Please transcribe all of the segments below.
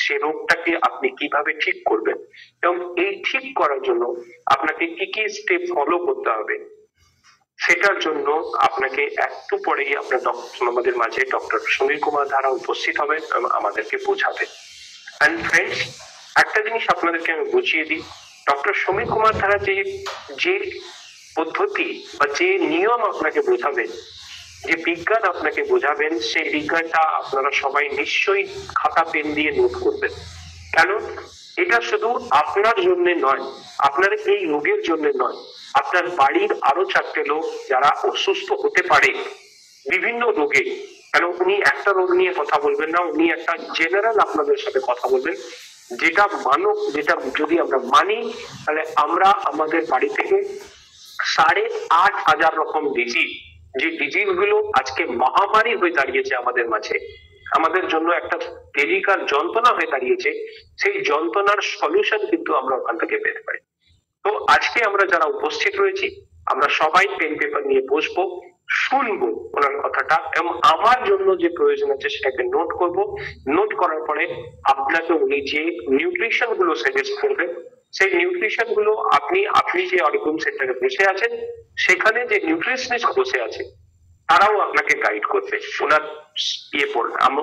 সে রোগটাকে আপনি কিভাবে ঠিক করবেন এবং এই ঠিক করার জন্য আপনাকে কি কি স্টেপ ফলো করতে হবে, সেটার জন্য আপনাকে একটু পরেই আপনার আমাদের মাঝে ডক্টর সমীর কুমার ধারা উপস্থিত হবেন এবং আমাদেরকে বোঝাবেন। এন্ড ফ্রেন্ডস, একটা জিনিস আপনাদেরকে আমি বুঝিয়ে দিই, ডক্টর সমীর কুমার ধারা যে পদ্ধতি বা যে নিয়ম আপনাকে বোঝাবেন, যে বিজ্ঞান আপনাকে বোঝাবেন, সেই বিজ্ঞানটা আপনারা সবাই নিশ্চয়ই খাতা পেন দিয়ে নোট করবেন। কেন? এটা শুধু আপনার জন্য নয়, আপনার এই রোগের জন্য নয়, আপনার বাড়ির আরো 4টে লোক যারা অসুস্থ হতে পারে বিভিন্ন রোগে। কেন উনি একটা রোগ নিয়ে কথা বলবেন না, উনি একটা জেনারেল আপনাদের সাথে কথা বলবেন, যেটা যেটা যদি আমরা মানি, তাহলে আমরা আমাদের বাড়ি থেকে 8,500 রকম ডিজিজ, যে ডিজিজ গুলো আজকে মহামারী হয়ে দাঁড়িয়েছে আমাদের মাঝে, আমাদের জন্য একটা দেরিকার যন্ত্রণা হয়ে দাঁড়িয়েছে, সেই যন্ত্রণার সলিউশন কিন্তু আমরা ওখান থেকে পেতে পারি। তো আজকে আমরা যারা উপস্থিত রয়েছি, আমরা সবাই পেন পেপার নিয়ে বসবো, শুনবো ওনার কথাটা, এবং আমার জন্য যে প্রয়োজন আছে সেটাকে নোট করব। নোট করার পরে আপনাকে উনি যে নিউট্রিশন গুলো সাজেস্ট করবেন, সেই নিউট্রিশন গুলো আপনি যে অরিকুম সেন্টারে বসে আছেন, সেখানে যে নিউট্রিশনিস্ট বসে আছে, তারাও আপনাকে গাইড করবে ওনার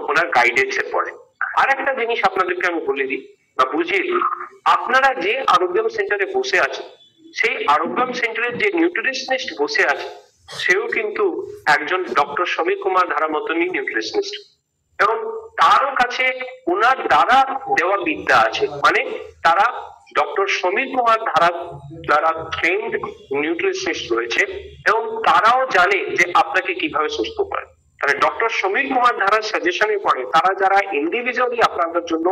ওনার গাইডেন্সের পরে। আর একটা জিনিস আপনাদেরকে আমি বলে দিই বা বুঝিয়ে দিই, আপনারা যে আরোগ্যম সেন্টারে বসে আছেন, সেই আরোগ্যম সেন্টারের যে নিউট্রিশনিস্ট বসে আছে, সেও কিন্তু একজন ডক্টর সমীর কুমার ধারা মতনই নিউট্রিশনিস্ট, এবং তারও কাছে ওনার দ্বারা দেওয়া বিদ্যা আছে, মানে তারা ডক্টর সমীর কুমার ধারা দ্বারা ট্রেন্ড নিউট্রিশনিস্ট রয়েছে, এবং তারাও জানে যে আপনাকে কিভাবে সুস্থ করে। তাহলে ডক্টর সমীর কুমার ধারার সাজেশনে পড়ে তারা যারা ইন্ডিভিজুয়ালি আপনাদের জন্য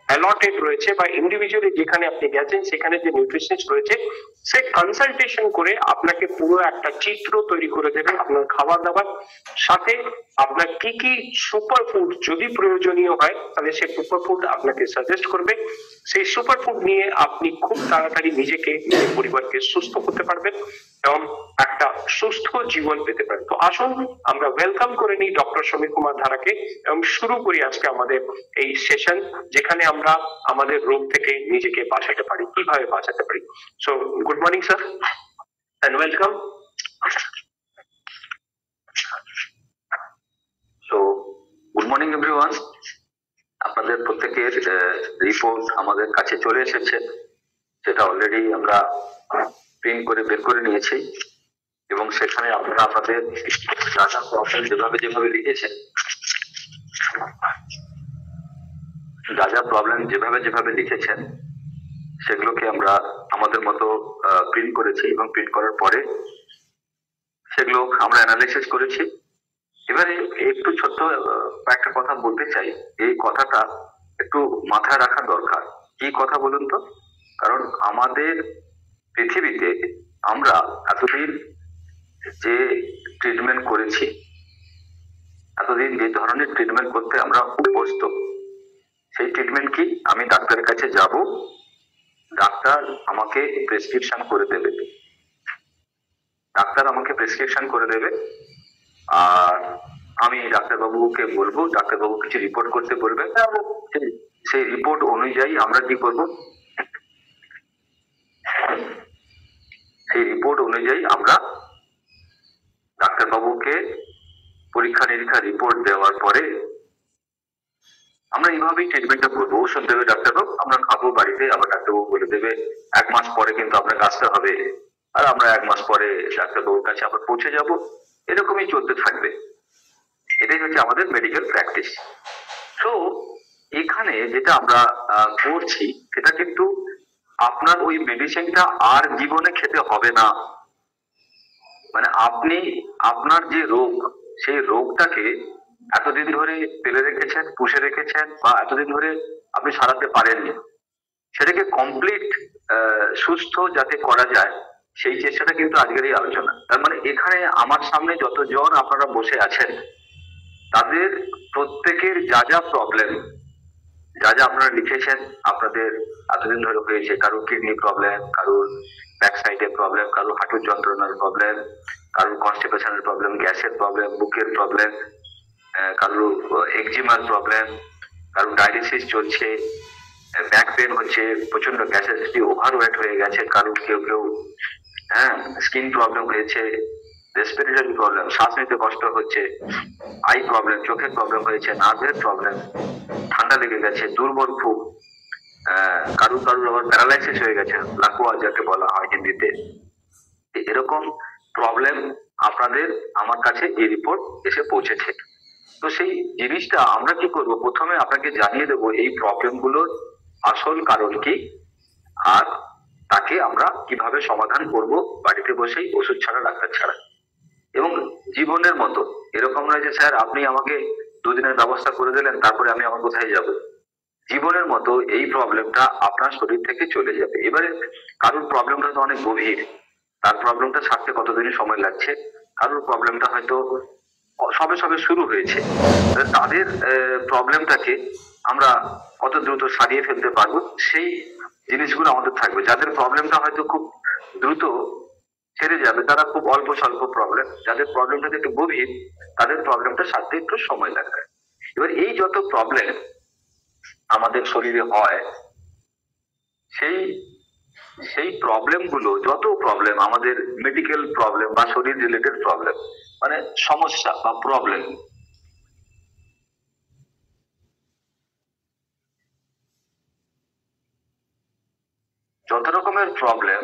অ্যালটেড রয়েছে বা ইন্ডিভিজুয়ালি যেখানে আপনি গেছেন সেখানে যে নিউট্রিশনিস্ট রয়েছে, সে কনসালটেশন করে আপনাকে পুরো একটা চিত্র তৈরি করে দেবে আপনার খাবার দাবার সাথে, আপনার কি কি সুপার ফুড যদি প্রয়োজনীয় হয় তাহলে সে সুপার ফুড আপনাকে সাজেস্ট করবে। সেই সুপার ফুড নিয়ে আপনি খুব তাড়াতাড়ি নিজেকে, নিজের পরিবারকে সুস্থ করতে পারবেন এবং একটা সুস্থ জীবন পেতে পারেন। তো আসুন আমরা ওয়েলকাম করে নিই ডক্টর সমীর কুমার ধারাকে এবং শুরু করি আজকে আমাদের এই সেশন, যেখানে আমরা আমাদের রোগ থেকে নিজেকে বাঁচাতে পারি, কিভাবে বাঁচাতে পারি। So good morning sir and welcome. So good morning everyone. আপনাদের প্রত্যেকের রিপোর্ট আমাদের কাছে চলে এসেছে, সেটা অলরেডি আমরা প্রিন্ট করে বের করে নিয়েছি, এবং সেখানে আপনারা আপনাদের ডাটা প্রবলেম যেভাবে লিখেছেন, যেভাবে লিখেছেন সেগুলোকে আমরা আমাদের মতো প্রিন্ট করেছি, এবং প্রিন্ট করার পরে সেগুলো আমরা অ্যানালাইসিস করেছি। এবারে একটু ছোট্ট একটা কথা বলতে চাই, এই কথাটা একটু মাথায় রাখা দরকার। কি কথা বলুন তো? কারণ আমাদের পৃথিবীতে আমরা এতদিন যে ট্রিটমেন্ট করেছি, এতদিন যে ধরনের ট্রিটমেন্ট করতে আমরা অভ্যস্ত, সেই ট্রিটমেন্ট কি? আমি ডাক্তারের কাছে যাব, ডাক্তার আমাকে প্রেসক্রিপশন করে দেবে, আর আমি ডাক্তারবাবুকে বলবো, ডাক্তারবাবু কিছু রিপোর্ট করতে বলবে, সেই রিপোর্ট অনুযায়ী আমরা কি করব? সেই রিপোর্ট অনুযায়ী আমরা ডাক্তারবাবুকে পরীক্ষা নিরীক্ষা রিপোর্ট দেওয়ার পরে আমরা এইভাবেই ট্রিটমেন্টটা করবো। ওষুধ দেবে ডাক্তারবাবু, আমরা খাবো বাড়িতে, আবার ডাক্তারবাবু বলে দেবে 1 মাস পরে কিন্তু আপনাকে আসতে হবে, আর আমরা 1 মাস পরে ডাক্তারবাবুর কাছে আবার পৌঁছে যাব। এরকমই চলতে থাকবে। এটাই হচ্ছে আমাদের মেডিকেল প্র্যাকটিস। তো এখানে যেটা আমরা করছি, সেটা কিন্তু আপনার ওই মেডিসিনটা আর জীবনে খেতে হবে না। মানে আপনি আপনার যে রোগ, সেই রোগটাকে এতদিন ধরে ফেলে রেখেছেন, পুষে রেখেছেন, বা এতদিন ধরে আপনি সারাতে পারেননি, সেটাকে কমপ্লিট সুস্থ যাতে করা যায়, সেই চেষ্টাটা কিন্তু আজকের এই আলোচনা। তার মানে এখানে আমার সামনে যতজন আপনারা বসে আছেন, তাদের প্রত্যেকের যা প্রবলেম, যা আপনারা লিখেছেন আপনাদের এতদিন ধরে হয়েছে, কারোর কিডনি প্রবলেম, কারোর ব্যাক সাইডের প্রবলেম, কারোর হাঁটুর যন্ত্রণার প্রবলেম, কারোর কনস্টিপেশনের প্রবলেম, গ্যাসের প্রবলেম, বুকের প্রবলেম, কারোর এক্সিমার প্রবলেম, কারণ ডায়ালিসিস চলছে, ব্যাক পেন হচ্ছে, প্রচন্ড গ্যাস অ্যাসিডিটি, ওভারওয়েট হয়ে গেছে, কারণ কেউ কেউ স্কিন প্রবলেম হয়েছে, রেসপিরেটরি প্রবলেম, শ্বাস নিতে কষ্ট হচ্ছে, আই প্রবলেম, চোখের প্রবলেম হয়েছে, নার্ভের প্রবলেম, ঠান্ডা লেগে গেছে, দুর্বল খুব, কারুর আবার প্যারালাইসিস হয়ে গেছে, লাকুয়া যাকে বলা হয় হিন্দিতে। এরকম প্রবলেম আপনাদের আমার কাছে এই রিপোর্ট এসে পৌঁছেছে। তো সেই জিনিসটা আমরা কি করব, প্রথমে আপনাকে জানিয়ে দেবো এই প্রবলেম গুলোর আসল কারণ কি, আর তাকে আমরা কিভাবে সমাধান করব বাড়িতে বসেই, ওষুধ ছাড়া, ডাক্তার ছাড়া। এবং জীবনের মতো এরকম নয় যে স্যার আপনি আমাকে দুদিনের ব্যবস্থা করে দিলেন তারপরে আমি আমার কোথায় যাব। জীবনের মতো এই প্রবলেমটা আপনার শরীর থেকে চলে যাবে। এবারে কারোর প্রবলেমটা তো অনেক গভীর, তার প্রবলেমটা ছাড়তে কতদিন সময় লাগছে, কারোর প্রবলেমটা হয়তো সবে সবে শুরু হয়েছে, তাদের প্রবলেমটাকে আমরা কত দ্রুত সারিয়ে ফেলতে পারবো সেই জিনিসগুলো আমাদের থাকবে। যাদের প্রবলেমটা হয়তো খুব দ্রুত ছেড়ে যাবে, তারা খুব অল্প স্বল্প প্রবলেম, যাদের প্রবলেমটা একটু গভীর তাদের প্রবলেমটা সারতে একটু সময় লাগবে। এবার এই যত প্রবলেম আমাদের শরীরে হয়, সেই প্রবলেম গুলো, যত প্রবলেম আমাদের মেডিকেল প্রবলেম বা শরীর রিলেটেড প্রবলেম, মানে সমস্যা বা প্রবলেম, যত রকমের প্রবলেম,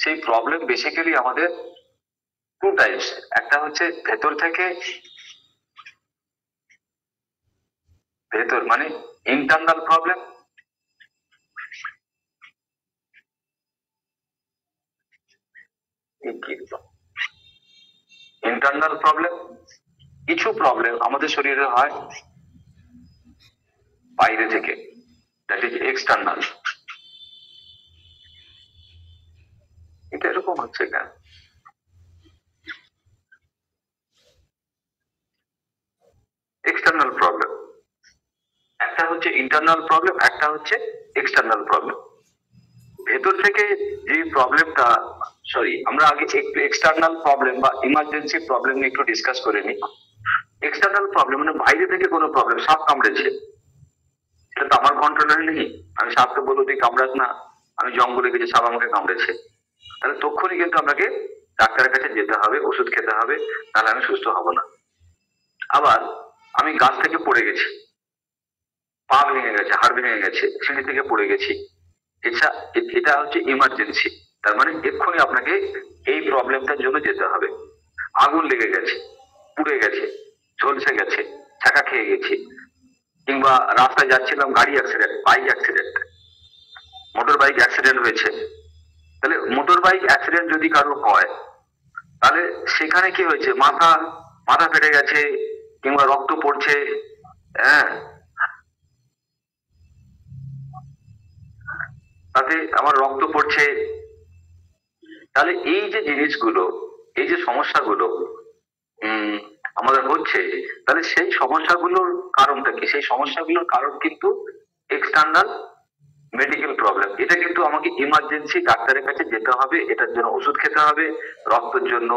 সেই প্রবলেম বেসিক্যালি আমাদের টু টাইপস। একটা হচ্ছে ভেতর থেকে, ভেতর মানে ইন্টারনাল প্রবলেম, ইন্টারনাল প্রবলেম। কিছু প্রবলেম আমাদের শরীরে হয় বাইরে থেকে, দ্যাট ইজ এক্সটার্নাল। এটা এরকম হচ্ছে কেন? এক্সটার্নাল প্রবলেম একটা হচ্ছে, ইন্টারনাল প্রবলেম একটা হচ্ছে এক্সটার্নাল প্রবলেম। ভেতর থেকে যে প্রবলেমটা, আমরা আগে একটু এক্সটার্নাল প্রবলেম বা ইমার্জেন্সি প্রবলেম নিয়ে একটু ডিসকাস করে নিই। এক্সটার্নাল প্রবলেম মানে বাইরে থেকে কোনো প্রবলেম, সাপ কামড়েছে, এটা তো আমার কন্ট্রোলে নেই। আমি সাপকে বলবো তুই কামড়াস না, আমি জঙ্গলে গেছি সাপ আমাকে কামড়েছে, তাহলে তখনই কিন্তু আমাকে ডাক্তারের কাছে যেতে হবে, ওষুধ খেতে হবে, তাহলে আমি সুস্থ হব না। আবার আমি গাছ থেকে পড়ে গেছি, পা ভেঙে গেছে, হাড় ভেঙে গেছে, সিঁড়ি থেকে পড়ে গেছি, এটা হচ্ছে ইমার্জেন্সি। তার মানে এক্ষুনি আপনাকে এই প্রবলেমটার জন্য যেতে হবে। আগুন লেগে গেছে, পুড়ে গেছে, ঝলসে গেছে, ছাকা খেয়ে গেছি, কিংবা রাস্তায় যাচ্ছিলাম গাড়ি accident, bike accident, motor bike accident হয়েছে, তাহলে মোটর বাইক অ্যাক্সিডেন্ট যদি কারো হয়, তাহলে সেখানে কি হয়েছে, মাথা ফেটে গেছে, কিংবা রক্ত পড়ছে, তাতে আমার রক্ত পড়ছে, তাহলে এই যে জিনিসগুলো, এই যে সমস্যাগুলো আমাদের হচ্ছে, তাহলে সেই সমস্যাগুলোর কারণটা কি? সেই সমস্যাগুলোর কারণ কিন্তু এক্সটার্নাল মেডিকেল প্রবলেম। এটা কিন্তু আমাকে ইমার্জেন্সি ডাক্তারের কাছে যেতে হবে, এটার জন্য ওষুধ খেতে হবে, রক্তের জন্য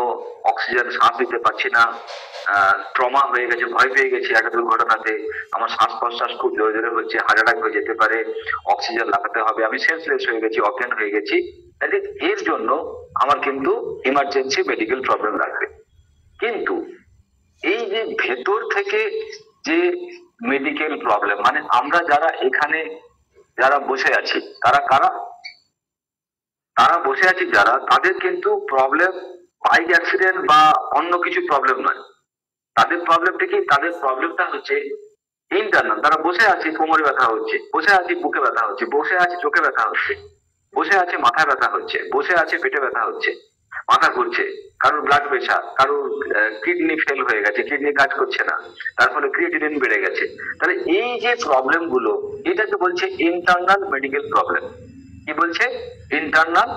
অক্সিজেন, শ্বাস নিতে পারছি না, ট্রমা হয়ে গেছে, ভয় পেয়ে গেছি একটা দুর্ঘটনাতে, আমার শ্বাস প্রশ্বাস খুব জোরে জোরে হচ্ছে, হার্ট অ্যাটাক হয়ে যেতে পারে, অক্সিজেন লাগাতে হবে, আমি সেন্সলেস হয়ে গেছি, অজ্ঞান হয়ে গেছি, এর জন্য আমার কিন্তু ইমার্জেন্সি মেডিকেল প্রবলেম লাগবে। কিন্তু এই যে ভেতর থেকে যে মেডিকেল প্রবলেম, মানে আমরা যারা এখানে যারা বসে আছি, তারা কারা? তারা বসে আছি যারা, তাদের কিন্তু প্রবলেম বাইক অ্যাক্সিডেন্ট বা অন্য কিছু প্রবলেম নয়। তাদের প্রবলেমটা কি? তাদের প্রবলেমটা হচ্ছে ইন্টারনাল। তারা বসে আছে, কোমরে ব্যথা হচ্ছে, বসে আছে বুকে ব্যথা হচ্ছে, বসে আছে চোখে ব্যথা হচ্ছে, বসে আছে মাথায় ব্যথা হচ্ছে, বসে আছে পেটে ব্যথা হচ্ছে, মাথা ঘুরছে, কারোর ব্লাড প্রেশার, কারোর কিডনি ফেল হয়ে গেছে, কিডনি কাজ করছে না, তার ফলে ক্রিয়েটিনিন বেড়ে গেছে। তাহলে এই যে প্রবলেম গুলো, এটাকে বলছে ইন্টারনাল মেডিকেল প্রবলেম। কি বলছে? Internal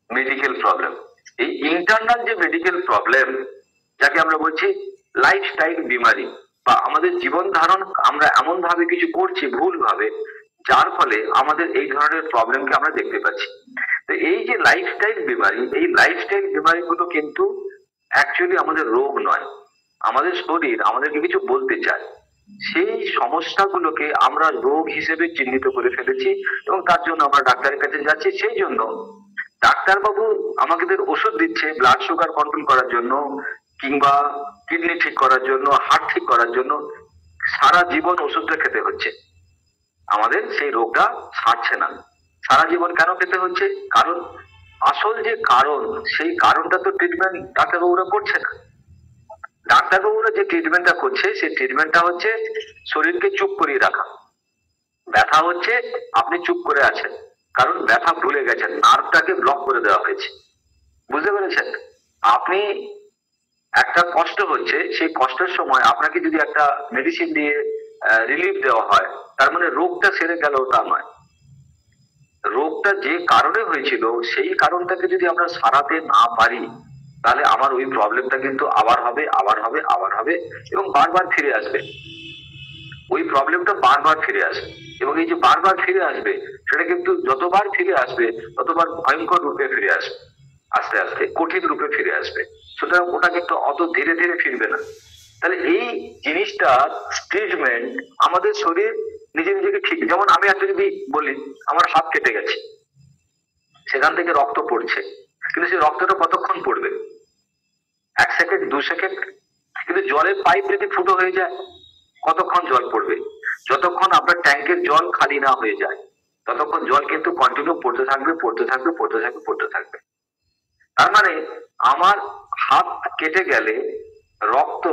medical problem. এই ইন্টারনাল যে মেডিকেল প্রবলেম, যাকে আমরা বলছি লাইফস্টাইল বিমারি, বা আমাদের জীবন ধারণ আমরা এমন ভাবে কিছু করছি ভুল ভাবে, যার ফলে আমাদের এই ধরনের প্রবলেমকে আমরা দেখতে পাচ্ছি। তো এই যে লাইফস্টাইল বিমারি, এই লাইফস্টাইল বিমারি গুলো কিন্তু অ্যাকচুয়ালি আমাদের রোগ নয়, আমাদের শরীর আমাদেরকে কিছু বলতে চায়। সেই সমস্যাগুলোকে আমরা রোগ হিসেবে চিহ্নিত করে ফেলেছি এবং তার জন্য আমরা ডাক্তারের কাছে যাচ্ছি। সেই জন্য ডাক্তারবাবু আমাদের ওষুধ দিচ্ছে ব্লাড সুগার কন্ট্রোল করার জন্য, কিংবা কিডনি ঠিক করার জন্য, হার্ট ঠিক করার জন্য। সারা জীবন ওষুধটা খেতে হচ্ছে, আমাদের সেই রোগটা সারছে না। সারা জীবন কেন খেতে হচ্ছে? কারণ আসল যে কারণ, সেই কারণটা তো ট্রিটমেন্ট ডাক্তারবাবুরা করছে না। ডাক্তারবাবুরা যে ট্রিটমেন্টটা করছে, সেই ট্রিটমেন্টটা হচ্ছে শরীরকে চুপ করিয়ে রাখা। ব্যথা হচ্ছে, আপনি চুপ করে আছেন, কারণ ব্যথা ভুলে গেছেন, নার্ভটাকে ব্লক করে দেওয়া হয়েছে। বুঝতে পেরেছেন? আপনি একটা কষ্ট হচ্ছে, সেই কষ্টের সময় আপনাকে যদি একটা মেডিসিন দিয়ে রিলিফ দেওয়া হয়, তার মানে রোগটা সেরে গেল তা নয়। রোগটা যে কারণে হয়েছিল, সেই কারণটাকে যদি আমরা সারাতে না পারি, তাহলে আমার ওই প্রবলেমটা কিন্তু আবার হবে, আবার হবে, আবার হবে এবং বারবার ফিরে আসবে। ওই প্রবলেমটা বারবার ফিরে আসবে এবং এই যে বারবার ফিরে আসবে, সেটা কিন্তু যতবার ফিরে আসবে ততবার ভয়ঙ্কর রূপে ফিরে আসবে, আস্তে আস্তে কঠিন রূপে ফিরে আসবে। সুতরাং ওটা কিন্তু অত ধীরে ধীরে ফিরবে না। তাহলে এই জিনিসটা ট্রিটমেন্ট, আমাদের শরীর নিজে নিজেকে ঠিক, যেমন আমি একটা যদি বলি আমার হাত কেটে গেছে, সেখান থেকে রক্ত পড়ছে, কিন্তু সেই রক্তটা কতক্ষণ পড়বে? 1 সেকেন্ড, 2 সেকেন্ড। কিন্তু জলের পাইপ যদি ফুটো হয়ে যায়, কতক্ষণ জল পড়বে? যতক্ষণ আপনার ট্যাঙ্কের জল খালি না হয়ে যায়, ততক্ষণ জল কিন্তু কন্টিনিউ পড়তে থাকবে, পড়তে থাকবে, পড়তে থাকবে, পড়তে থাকবে। তার মানে আমার হাত কেটে গেলে রক্ত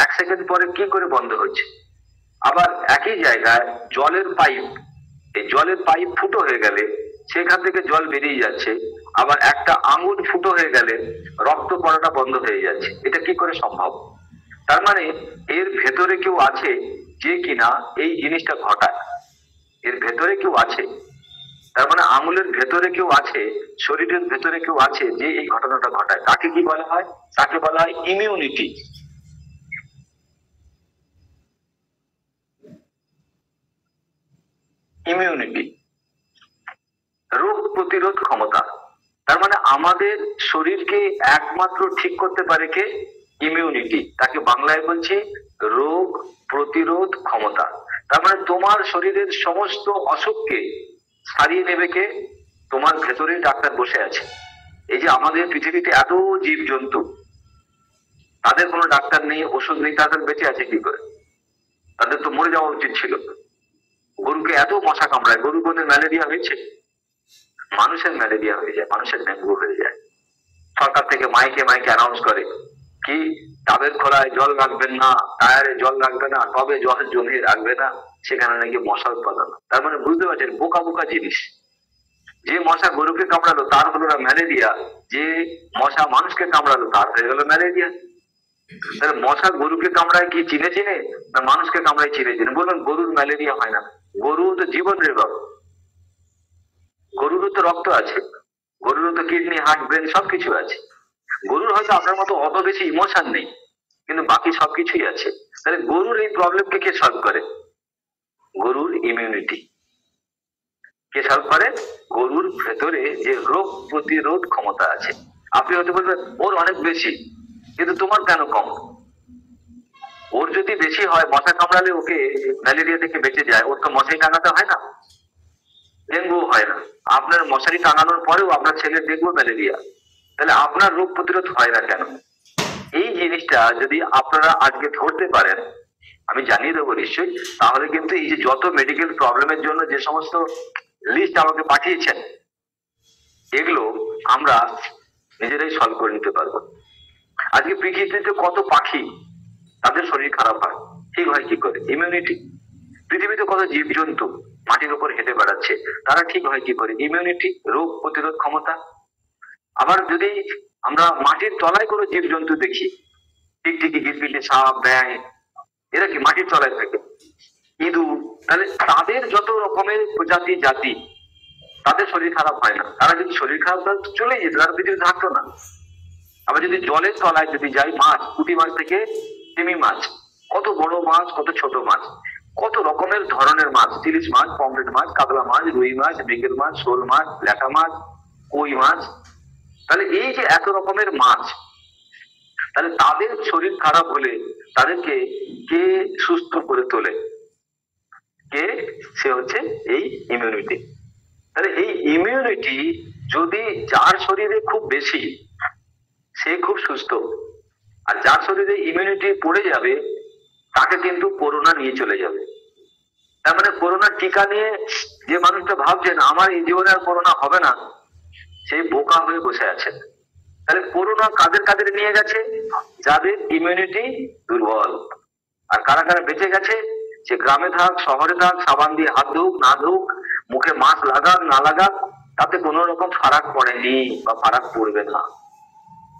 1 সেকেন্ড পরে কি করে বন্ধ হচ্ছে? আবার একই জায়গায় জলের পাইপ, এই জলের পাইপ ফুটো হয়ে গেলে সেখান থেকে জল বেরিয়ে যাচ্ছে, আবার একটা আঙুল ফুটো হয়ে গেলে রক্ত পড়াটা বন্ধ হয়ে যাচ্ছে। এটা কি করে সম্ভব? তার মানে এর ভেতরে কেউ আছে যে কিনা এই জিনিসটা ঘটায়। এর ভেতরে কেউ আছে, তার মানে আঙুলের ভেতরে কেউ আছে, শরীরের ভেতরে কেউ আছে যে এই ঘটনাটা ঘটায়। তাকে কি বলা হয়? তাকে বলা হয় ইমিউনিটি। ইমিউনিটি, রোগ প্রতিরোধ ক্ষমতা। তার মানে আমাদের শরীরকে একমাত্র ঠিক করতে পারে কে? ইমিউনিটি। তাকে বাংলায় বলছি রোগ প্রতিরোধ ক্ষমতা। তার মানে তোমার শরীরের সমস্ত অসুখকে সারিয়ে নেবে কে? তোমার ভেতরেই ডাক্তার বসে আছে। এই যে আমাদের পৃথিবীতে এত জীবজন্তু, তাদের কোনো ডাক্তার নেই, ওষুধ নেই, তাদের বেঁচে আছে কি করে? তাদের তো মরে যাওয়া উচিত ছিল। গরুকে এত মশা কামড়ায়, গরু কোনো ম্যালেরিয়া হয়েছে? মানুষের ম্যালেরিয়া হয়ে যায়, মানুষের ডেঙ্গু হয়ে যায়। সরকার থেকে মাইকে মাইকে অ্যানাউন্স করে কি, টাবের খোলায় জল রাখবেন না, টায়ারে জল রাখবে না, টবে জল জমিয়ে রাখবে না, সেখানে নাকি মশা উৎপাদন। তার মানে বুঝতে পারছেন, বোকা বোকা জিনিস। যে মশা গরুকে কামড়ালো তার হলো না ম্যালেরিয়া, যে মশা মানুষকে কামড়ালো তার হয়ে গেল ম্যালেরিয়া। তাহলে মশা গরুকে কামড়ায় কি চিনে চিনে, না মানুষকে কামড়ায় চিনে চিনে? বলুন, গরুর ম্যালেরিয়া হয় না? গরু তো জীবন রে বাবু, গরুরও তো রক্ত আছে, গরুরও তো কিডনি, হার্ট, ব্রেন সবকিছু আছে। গরুর হয়তো আপনার মতো অত বেশি ইমোশন নেই, কিন্তু বাকি সবকিছুই আছে। তাহলে গরুর এই প্রবলেমকে কে সলভ করে? গরুর ইমিউনিটি। কে সলভ করে? গরুর ভেতরে যে রোগ প্রতিরোধ ক্ষমতা আছে। আপনি হয়তো বলবেন ওর অনেক বেশি, কিন্তু তোমার কেন কম? ওর যদি বেশি হয়, মশা কামড়ালে ওকে ম্যালেরিয়া থেকে বেঁচে যায়, ওর তো মশাই টাঙাতে হয় না, ডেঙ্গু হয় না। আপনার মশারি টাঙানোর পরেও আপনার ছেলের ডেঙ্গু, ম্যালেরিয়া। তাহলে আপনার রোগ প্রতিরোধ হয় না কেন? এই জিনিসটা যদি আপনারা আজকে ধরতে পারেন, আমি জানিয়ে দেবো নিশ্চয়ই, তাহলে কিন্তু এই যে যত মেডিকেল প্রবলেমের জন্য যে সমস্ত লিস্ট আমাকে পাঠিয়েছেন, এগুলো আমরা নিজেরাই সলভ করে নিতে পারবো। আজকে পৃথিবীতে কত পাখি, তাদের শরীর খারাপ হয়, ঠিক হয় কি করে? ইমিউনিটি। পৃথিবীতে কত জীবজন্তু মাটির উপর হেঁটে বেড়াচ্ছে, তারা ঠিক হয় কি করে? ইমিউনিটি, রোগ প্রতিরোধ ক্ষমতা। আবার যদি আমরা মাটির তলায় কোনো জীবজন্তু দেখি, টিকটিকি, গিরগিটি, সাপ, ব্যাঙ, এরা কি মাটির তলায় থাকে? ইঁদুর, তাহলে তাদের যত রকমের প্রজাতি জাতি, তাদের শরীর খারাপ হয় না। তারা যদি শরীর খারাপ হয় চলে যেত, তারা পৃথিবী থাকতো না। আবার যদি জলের তলায় যদি যাই, মাছ, পুঁটি মাছ থেকে তিমি মাছ, কত বড় মাছ, কত ছোট মাছ, কত রকমের ধরনের মাছ, ইলিশ মাছ, পমফ্রেট মাছ, কাতলা মাছ, রুই মাছ, মৃগেল মাছ, শোল মাছ, ল্যাটা মাছ, কই মাছ। তাহলে এই যে এত রকমের মাছ, তাহলে তাদের শরীর খারাপ হলে তাদেরকে কে সুস্থ করে তোলে? কে? সে হচ্ছে এই ইমিউনিটি। তাহলে এই ইমিউনিটি যদি যার শরীরে খুব বেশি, সে খুব সুস্থ, আর যার শরীরে ইমিউনিটি পড়ে যাবে তাকে কিন্তু করোনা নিয়ে চলে যাবে। তার মানে করোনার টিকা নিয়ে যে মানুষটা ভাবছেন আমার এই জীবনে আর করোনা হবে না, সেই বোকা হয়ে বসে আছেন। তাহলে করোনা কাদের কাদের নিয়ে গেছে? যাদের ইমিউনিটি দুর্বল। আর কারা কারা বেঁচে গেছে? সে গ্রামে থাক, শহরে থাক, সাবান দিয়ে হাত ধুক না ধুক, মুখে মাস্ক লাগাক না লাগাক, তাতে কোনো রকম ফারাক পড়েনি বা ফারাক পড়বে না।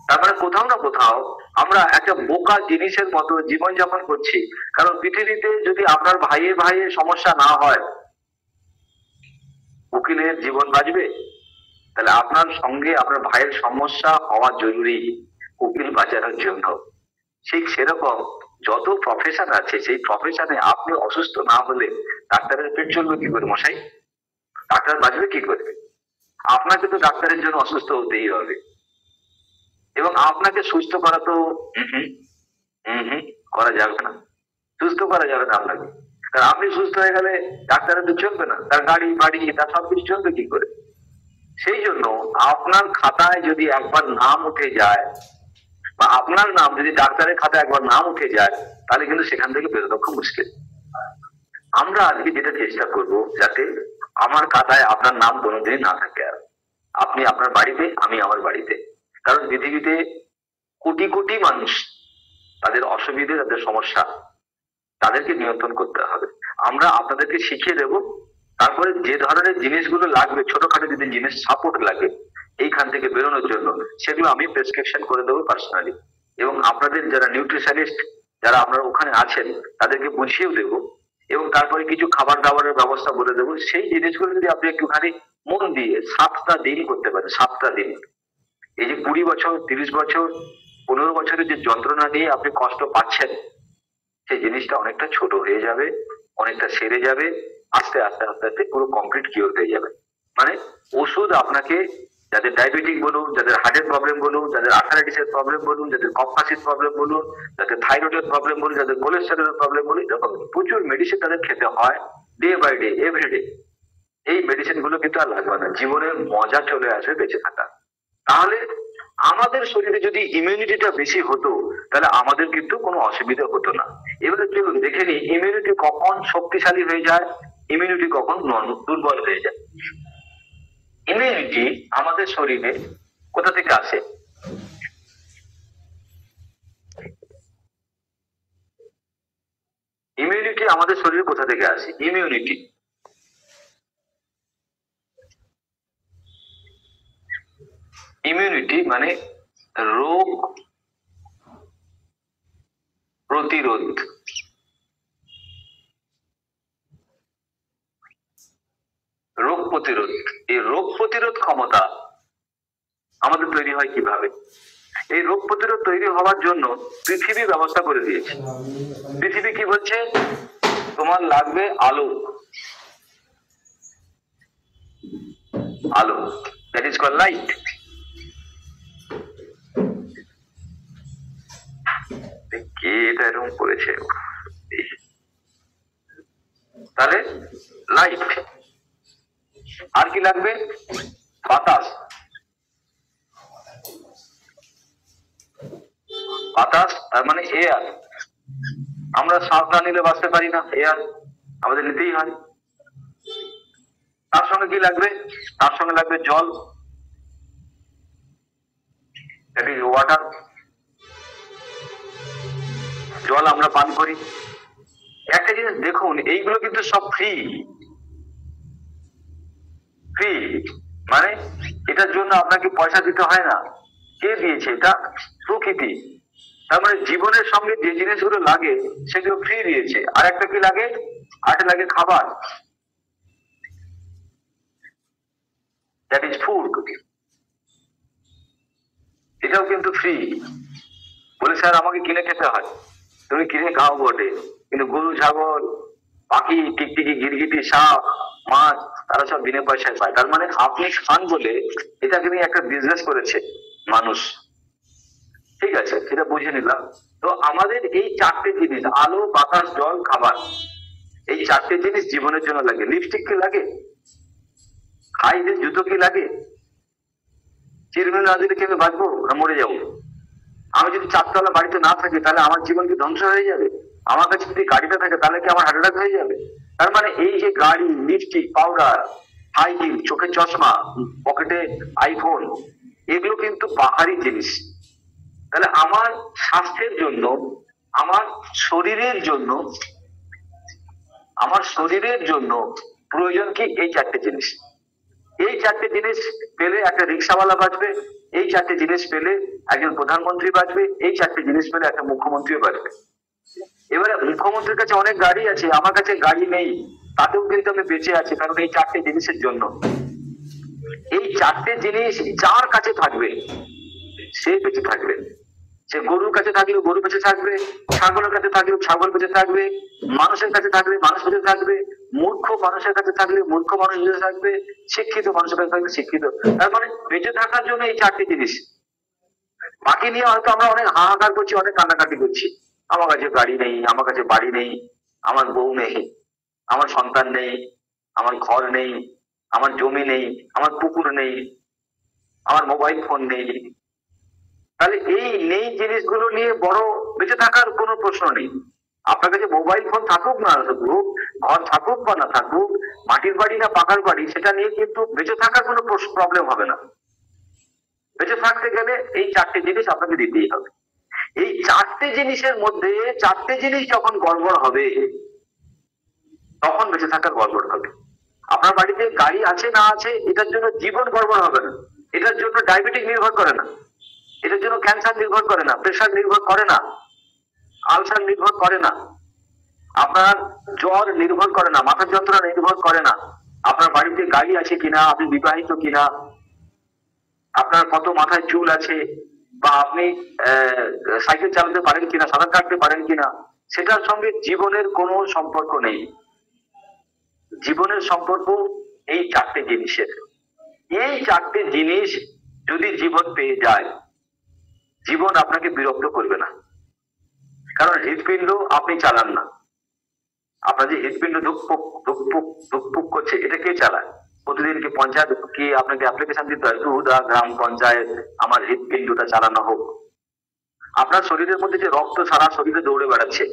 তার মানে কোথাও না কোথাও আমরা একটা বোকা জিনিসের মতো জীবনযাপন করছি। কারণ পৃথিবীতে যদি আপনার ভাইয়ের ভাইয়ের সমস্যা না হয়, উকিলের জীবন বাঁচবে? তাহলে আপনার সঙ্গে আপনার ভাইয়ের সমস্যা হওয়া জরুরি উকিল বাঁচানোর জন্য। ঠিক সেরকম যত প্রফেশন আছে, সেই প্রফেশনে আপনি অসুস্থ না হলে ডাক্তারের পেট চলবে কি করে মশাই? ডাক্তার বাঁচবে কি করে? আপনাকে তো ডাক্তারের জন্য অসুস্থ হতেই হবে, এবং আপনাকে সুস্থ করা তো করা যাবে না, সুস্থ করা যাবে না আপনাকে। কারণ আপনি সুস্থ হয়ে গেলে ডাক্তারের তো চলবে না, তার গাড়ি বাড়ি তার সবকিছু চলবে কি করে? সেই জন্য আপনার খাতায় যদি একবার নাম উঠে যায়, বা আপনার নাম যদি ডাক্তারের খাতায় একবার নাম উঠে যায়, তাহলে কিন্তু সেখান থেকে বেরোনো খুব মুশকিল। আমরা আজকে যেটা চেষ্টা করব, যাতে আমার খাতায় আপনার নাম কোনোদিনই না থাকে। আর আপনি আপনার বাড়িতে, আমি আমার বাড়িতে। কারণ পৃথিবীতে কোটি কোটি মানুষ, তাদের অসুবিধে, তাদের সমস্যা, তাদেরকে নিয়ন্ত্রণ করতে হবে। আমরা আপনাদেরকে শিখিয়ে দেব। তারপরে যে ধরনের জিনিসগুলো লাগবে, ছোটখাটো যদি জিনিস সাপোর্ট লাগে এইখান থেকে বেরোনোর জন্য, সেগুলো আমি প্রেসক্রিপশন করে দেবো পার্সোনালি। এবং আপনাদের যারা নিউট্রিশনিস্ট, যারা আপনারা ওখানে আছেন, তাদেরকে বুঝিয়েও দেবো। এবং তারপরে কিছু খাবার দাবারের ব্যবস্থা বলে দেবো। সেই জিনিসগুলো যদি আপনি একটুখানি মন দিয়ে 7টা দিন করতে পারেন, 7টা দিন, এই যে 20 বছর, 30 বছর, 15 বছরের যে যন্ত্রণা নিয়ে আপনি কষ্ট পাচ্ছেন, সেই জিনিসটা অনেকটা ছোট হয়ে যাবে, অনেকটা সেরে যাবে, আস্তে আস্তে আস্তে আস্তে পুরো কমপ্লিট কিওর হয়ে যাবে। মানে ওষুধ আপনাকে, যাদের ডায়াবেটিক বলুন, যাদের হার্টের প্রবলেম বলুন, যাদের আর্থারাইটিসের প্রবলেম বলুন, যাদের কফ কাশির প্রবলেম বলুন, যাদের থাইরয়েডের প্রবলেম বলুন, যাদের কোলেস্টেরলের প্রবলেম বলুন, এরকম প্রচুর মেডিসিন তাদের খেতে হয় ডে বাই ডে, এভরিডে। এই মেডিসিন গুলো কিন্তু আর লাগবে না, জীবনের মজা চলে আসবে বেঁচে থাকা। তাহলে আমাদের শরীরে যদি ইমিউনিটিটা বেশি হতো, তাহলে আমাদের কিন্তু কোনো অসুবিধা হতো না। এবারে চলুন দেখে নিই ইমিউনিটি কখন শক্তিশালী হয়ে যায়, ইমিউনিটি কখন দুর্বল হয়ে যায়। ইমিউনিটি আমাদের শরীরে কোথা থেকে আসে? ইমিউনিটি আমাদের শরীরে কোথা থেকে আসে? ইমিউনিটি ইমিউনিটি মানে রোগ প্রতিরোধ। রোগ প্রতিরোধ, এই রোগ প্রতিরোধ ক্ষমতা আমাদের তৈরি হয় কিভাবে? এই রোগ প্রতিরোধ তৈরি হওয়ার জন্য পৃথিবী ব্যবস্থা করে দিয়েছে। পৃথিবী কি বলছে? তোমার লাগবে আলো, আলো, দ্যাট ইজ কল্ড লাইট। কে এটা এরকম করেছে? তাহলে লাইট। আর কি লাগবে? বাতাস। বাতাস তার মানে এয়ার। আমরা শ্বাস না নিলে বাঁচতে পারি না, এয়ার আমাদের নিতেই হয়। তার সঙ্গে কি লাগবে? তার সঙ্গে লাগবে জল, দ্যাট ইজ ওয়াটার। জল আমরা পান করি। একটা জিনিস দেখুন, এইগুলো কিন্তু সব ফ্রি। ফ্রি মানে এটার জন্য আপনাকে পয়সা দিতে হয় না। কে দিয়েছে? এটা প্রকৃতি। তার মানে জীবনের সঙ্গে যে জিনিসগুলো লাগে সেগুলো ফ্রি দিয়েছে। আর একটা কি লাগে? আর লাগে খাবার, দ্যাট ইজ ফুড। এটাও কিন্তু ফ্রি। বলে স্যার আমাকে কিনে খেতে হয়। তুমি কিনে খাও বটে, কিন্তু গরু, ছাগল, পাখি, টিকটিকি, গিরগিটি, সাপ, মাছ, তারা সব বিনা পয়সায় পায়। তার মানে আপনি খান বলে এটাকে নিয়ে একটা বিজনেস করেছে মানুষ। ঠিক আছে, সেটা বুঝে নিলাম। তো আমাদের এই চারটে জিনিস, আলো, বাতাস, জল, খাবার, এই চারটে জিনিস জীবনের জন্য লাগে। লিপস্টিক কি লাগে? হাই হিল জুতো কি লাগে? চিরমিল না দিলে কি আমি বাঁচবো না মরে যাবো? আমি যদি চারতলা বাড়িতে না থাকি তাহলে আমার জীবন কি ধ্বংস হয়ে যাবে? আমার কাছে যদি গাড়িটা থাকে তাহলে কি আমার হার্ট অ্যাটাক হয়ে যাবে? তার মানে এই যে গাড়ি, লিপস্টিক, পাউডার, হাই হিল, চোখের চশমা, পকেটে আইফোন, এগুলো কিন্তু বাহারি জিনিস। তাহলে আমার স্বাস্থ্যের জন্য, আমার শরীরের জন্য, আমার শরীরের জন্য প্রয়োজন কি? এই চারটে জিনিস। এই চারটে জিনিস পেলে একটা রিক্সাওয়ালা বাঁচবে, এই চারটে জিনিস পেলে একজন প্রধানমন্ত্রী বাঁচবে, এই চারটে জিনিস পেলে একটা মুখ্যমন্ত্রীও বাঁচবে। এবারে মুখ্যমন্ত্রীর কাছে অনেক গাড়ি আছে, আমার কাছে গাড়ি নেই, তাতেও কিন্তু আমি বেঁচে আছি, কারণ এই চারটে জিনিসের জন্য। এই চারটে জিনিস যার কাছে থাকবে সে বেঁচে থাকবে। সে গরুর কাছে থাকলেও গরু বেঁচে থাকবে, ছাগলের কাছে থাকলেও ছাগল বেঁচে থাকবে, মানুষের কাছে থাকলে মানুষ বেঁচে থাকবে, মূর্খ মানুষের কাছে থাকলে মূর্খ মানুষ বেঁচে থাকবে, শিক্ষিত মানুষের কাছে থাকলে শিক্ষিত। তার মানে বেঁচে থাকার জন্য এই চারটি জিনিস। বাকি নিয়ে হয়তো আমরা অনেক হাহাকার করছি, অনেক কান্নাকাটি করছি। আমার কাছে গাড়ি নেই, আমার কাছে বাড়ি নেই, আমার বউ নেই, আমার সন্তান নেই, আমার ঘর নেই, আমার জমি নেই, আমার পুকুর নেই, আমার মোবাইল ফোন নেই। তাহলে এই নেই জিনিসগুলো নিয়ে বড় বেঁচে থাকার কোনো প্রশ্ন নেই। আপনার কাছে মোবাইল ফোন থাকুক না থাকুক, ঘর থাকুক বা না থাকুক, মাটির বাড়ি না পাকার বাড়ি, সেটা নিয়ে কিন্তু বেঁচে থাকার কোনো প্রবলেম হবে না। বেঁচে থাকতে গেলে এই চারটে জিনিস আপনাকে দিতেই হবে। এই চারটে জিনিসের মধ্যে চারটে জিনিস যখন গড়বড় হবে তখন বেঁচে থাকার গড়বড় হবে। আপনার বাড়িতে গাড়ি আছে না আছে এটার জন্য জীবন গড়বড় হবে না, এটার জন্য ডায়াবেটিস নির্ভর করে না, এটার জন্য ক্যান্সার নির্ভর করে না, প্রেশার নির্ভর করে না, আলসার নির্ভর করে না, আপনার জ্বর নির্ভর করে না, মাথার যন্ত্রণা নির্ভর করে না, আপনার বাড়িতে গাড়ি আছে কিনা, আপনি বিবাহিত কিনা, আপনার কত মাথায় চুল আছে, বা আপনি সাইকেল চালাতে পারেন কিনা, সাঁতার কাটতে পারেন কিনা, সেটার সঙ্গে জীবনের কোনো সম্পর্ক নেই। জীবনের সম্পর্ক এই চারটে জিনিসের। এই চারটে জিনিস যদি জীবন পেয়ে যায়, জীবন আপনাকে বিরক্ত করবে না। কারণ হৃৎপিণ্ড আপনি চালান না, আপনার যে হৃৎপিণ্ড ধুকপুক ধুকপুক ধুকপুক করছে, এটা কে চালায়? প্রতিদিন কি পঞ্চায়েত কি আপনাকে অ্যাপ্লিকেশন দিতে হয়, টুদা গ্রাম পঞ্চায়েত আমার হৃৎপিণ্ডটা চালানো হোক? আপনার শরীরের মধ্যে যে রক্ত সারা শরীরে দৌড়ে বেড়াচ্ছে,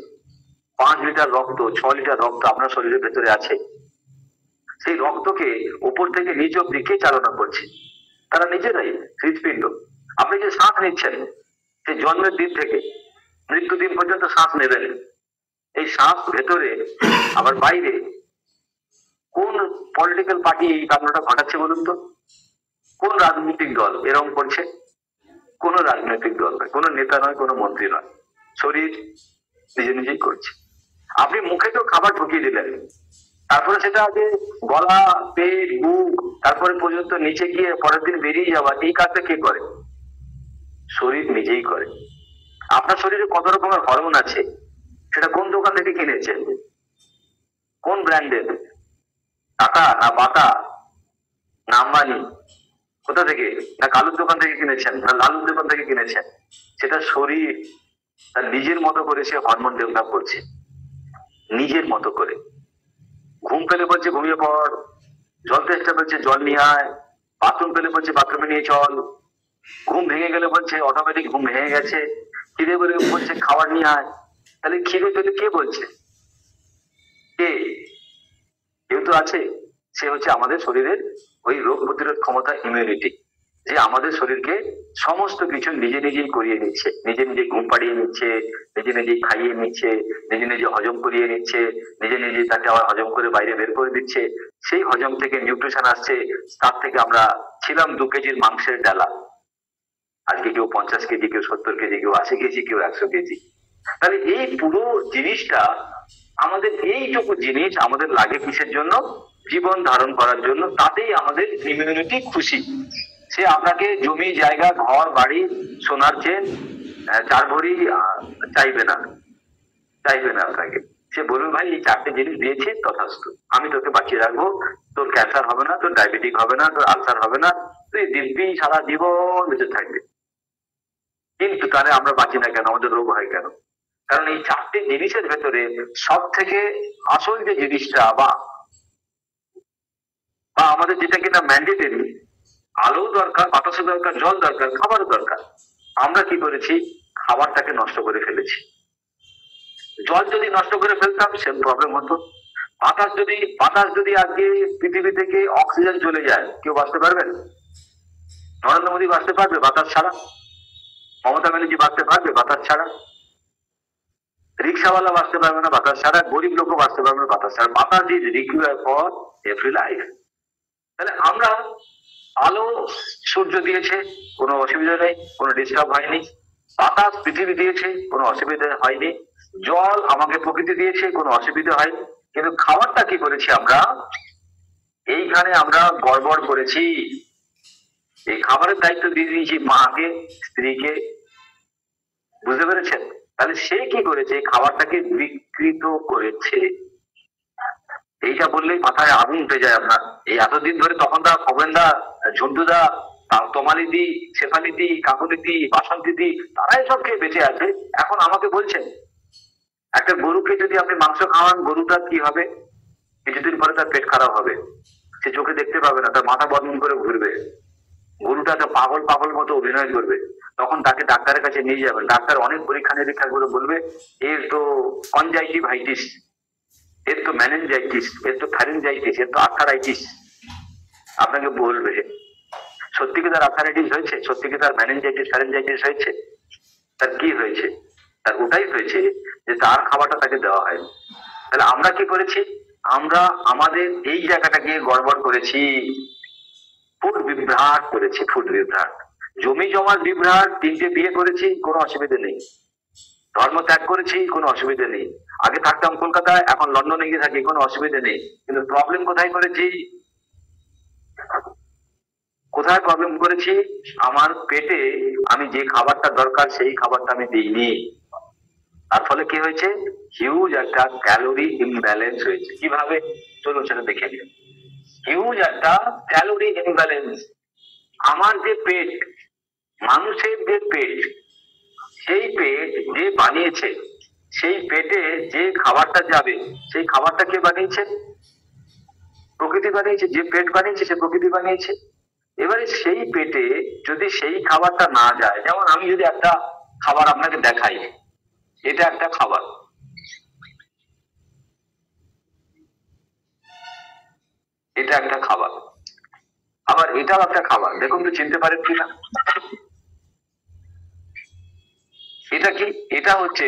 5 লিটার রক্ত, 6 লিটার রক্ত আপনার শরীরের ভেতরে আছে, সেই রক্তকে উপর থেকে নিচ অব্দি কে চালনা করছে? তারা নিজেরাই, হৃৎপিণ্ড। আপনি যে শ্বাস নিচ্ছেন, সেই জন্মের দিন থেকে মৃত্যুদিন পর্যন্ত শ্বাস নেবেন, এই শ্বাস ভেতরে আবার বাইরে কোন পলিটিক্যাল পার্টি এই কাণ্ডটা ঘটাচ্ছে বলুন তো? কোন রাজনৈতিক দল এরকম করছে? কোন রাজনৈতিক দল নয়, কোন নেতা নয়, কোন মন্ত্রী নয়, শরীর নিজে নিজেই করছে। আপনি মুখে তো খাবার ঢুকিয়ে দিলেন, তারপরে সেটা আগে গলা, পেট, বুক, তারপরে পর্যন্ত নিচে গিয়ে পরের দিন বেরিয়ে যাওয়া, এই কাজটা কে করে? শরীর নিজেই করে। আপনার শরীরে কত রকমের হরমোন আছে, সেটা কোন দোকান থেকে কিনেছেন? কোন ব্র্যান্ডের? টাটা না বাটা না আম্বানি? কোথা থেকে? না কালুর দোকান থেকে কিনেছেন, না লালুর দোকান থেকে কিনেছেন? সেটা শরীর তার নিজের মতো করে সে হরমোন ডেভেলপ করছে, নিজের মতো করে। ঘুম পেলে বলছে ঘুমিয়ে পড়, জল তেষ্টা পেয়েছে জল নিয়ে আয়, বাথরুম পেলে বলছে বাথরুমে নিয়ে চল, ঘুম ভেঙে গেলে বলছে অটোমেটিক ঘুম ভেঙে গেছে, খিদে পেলে বলছে খাবার নিয়ে আয়। তাহলে খিদে পেলে কে বলছে? কে? কেউ তো আছে, সে হচ্ছে আমাদের শরীরের ওই রোগ প্রতিরোধ ক্ষমতা, ইমিউনিটি, যে আমাদের শরীরকে সমস্ত কিছু নিজে নিজেই করিয়ে নিচ্ছে, নিজে নিজে ঘুম পাড়িয়ে নিচ্ছে, নিজে নিজেই খাইয়ে নিচ্ছে, নিজে নিজে হজম করিয়ে নিচ্ছে, নিজে নিজে তাকে আবার হজম করে বাইরে বের করে দিচ্ছে। সেই হজম থেকে নিউট্রিশন আসছে, তার থেকে আমরা ছিলাম 2 কেজির মাংসের ডালা, আজকে কেউ 50 কেজি, কেউ 70 কেজি, কেউ 80 কেজি, কেউ 100 কেজি। তাহলে এই পুরো জিনিসটা আমাদের, এইটুকু জিনিস আমাদের লাগে কিসের জন্য? জীবন ধারণ করার জন্য। তাতেই আমাদের ইমিউনিটি খুশি। সে আপনাকে জমি জায়গা ঘর বাড়ি সোনার চেন 4 ভরি চাইবে না, চাইবে না আপনাকে। সে বলবে ভাই এই 4টে জিনিস দিয়েছি তথাস্তু, আমি তোকে বাঁচিয়ে রাখবো, তোর ক্যান্সার হবে না, তোর ডায়াবেটিক হবে না, তোর আলসার হবে না, তুই দিব্যি সারা জীবন বেঁচে থাকবে। কিন্তু তাহলে আমরা বাঁচি না কেন, আমাদের রোগ হয় কেন? কারণ এই চারটি জিনিসের ভেতরে সব থেকে আসল যে জিনিসটা বা বা আমাদের যেটা কিনা ম্যান্ডেটরি, আলো দরকার, বাতাসও দরকার, জল দরকার, খাবারও দরকার, আমরা কি করেছি? খাবারটাকে নষ্ট করে ফেলেছি। জল যদি নষ্ট করে ফেলতাম সেম প্রবলেম হতো। বাতাস যদি আজকে পৃথিবী থেকে অক্সিজেন চলে যায়, কেউ বাঁচতে পারবেন? নরেন্দ্র মোদী বাঁচতে পারবে বাতাস ছাড়া? মমতা ব্যানার্জি বাঁচতে পারবে বাতাস ছাড়া? রিক্সাওয়ালা বাঁচতে পারবে না বাতাস ছাড়া, গরিব লোকও বাঁচতে পারবে না বাতাস ছাড়া। বাতাস is required for every life. তাহলে আমরা, আলো সূর্য দিয়েছে, কোনো অসুবিধা নেই, কোনো ডিস্টার্ব হয়নি। বাতাস পৃথিবী দিয়েছে, কোনো অসুবিধা হয়নি। জল আমাকে প্রকৃতি দিয়েছে, কোনো অসুবিধা হয়নি। কিন্তু খাবারটা কি করেছি আমরা? এইখানে আমরা গড়বড় করেছি। এই খাবারের দায়িত্ব দিয়ে দিয়েছি মাকে, স্ত্রীকে। বুঝতে পেরেছেন? তাহলে সে কি করেছে? খাবারটাকে বিকৃত করেছে। এইটা বললেই মাথায় আগুন উঠে যায় আপনার। এই এতদিন ধরে তখন দা, খগেন দা, ঝন্টু দা, তমালি দি, শেফালি দি, কাকুলি দি, বাসন্তী দি, তারাই সব খেয়ে বেঁচে আছে। এখন আমাকে বলছেন একটা গরুকে যদি আপনি মাংস খাওয়ান, গরুটা কি হবে? কিছুদিন পরে তার পেট খারাপ হবে, সে চোখে দেখতে পাবে না, তার মাথা বদন করে ঘুরবে, গরুটা একটা পাগল পাগল মতো অভিনয় করবে। তখন তাকে ডাক্তারের কাছে নিয়ে যাবেন। ডাক্তার অনেক পরীক্ষা নিরীক্ষা করে বলবে এর তো কনজাইটিভাইটিস, এর তো ম্যানেঞ্জাইটিস, এর তো ফ্যারেঞ্জাইটিস, এর তো আর্থারাইটিস। আপনাকে বলবে সত্যি কি তার আর্থারাইটিস হয়েছে? সত্যি কি তার ম্যানেঞ্জাইটিস, ফ্যারেঞ্জাইটিস হয়েছে? তার কি হয়েছে? তার ওটাই হয়েছে যে তার খাবারটা তাকে দেওয়া হয়। তাহলে আমরা কি করেছি? আমরা আমাদের এই জায়গাটাকে গড়বড় করেছি, ফুড বিভ্রাট করেছি, ফুড বিভ্রাট। জমি জমার বিভ্রাট, 3টে বিয়ে করেছি, কোনো অসুবিধা নেই। ধর্ম ত্যাগ করেছি, কোনো অসুবিধা নেই। আগে থাকতাম কলকাতায়, এখন লন্ডনে গিয়ে থাকি, কোনো অসুবিধা নেই। কিন্তু প্রবলেম কোথায় করেছি? কোথায় প্রবলেম করেছি? আমার পেটে আমি যে খাবারটা দরকার সেই খাবারটা আমি দিইনি। তার ফলে কি হয়েছে? হিউজ একটা ক্যালোরি ইমব্যালেন্স হয়েছে। কিভাবে? চলুন সেটা দেখে নিন। হিউজ একটা ক্যালোরি ইমব্যালেন্স। আমার যে পেট, মানুষের যে পেট, সেই পেট যে বানিয়েছে, সেই পেটে যে খাবারটা যাবে, সেই খাবারটা কে বানিয়েছে? প্রকৃতি বানিয়েছে। যে পেট বানিয়েছে সে প্রকৃতি বানিয়েছে। এবারে সেই পেটে যদি সেই খাবারটা না যায়, যেমন আমি যদি একটা খাবার আপনাকে দেখাই, এটা একটা খাবার, এটা একটা খাবার, আবার এটাও একটা খাবার। দেখুন তো চিনতে পারেন কিনা? এটা কি? এটা হচ্ছে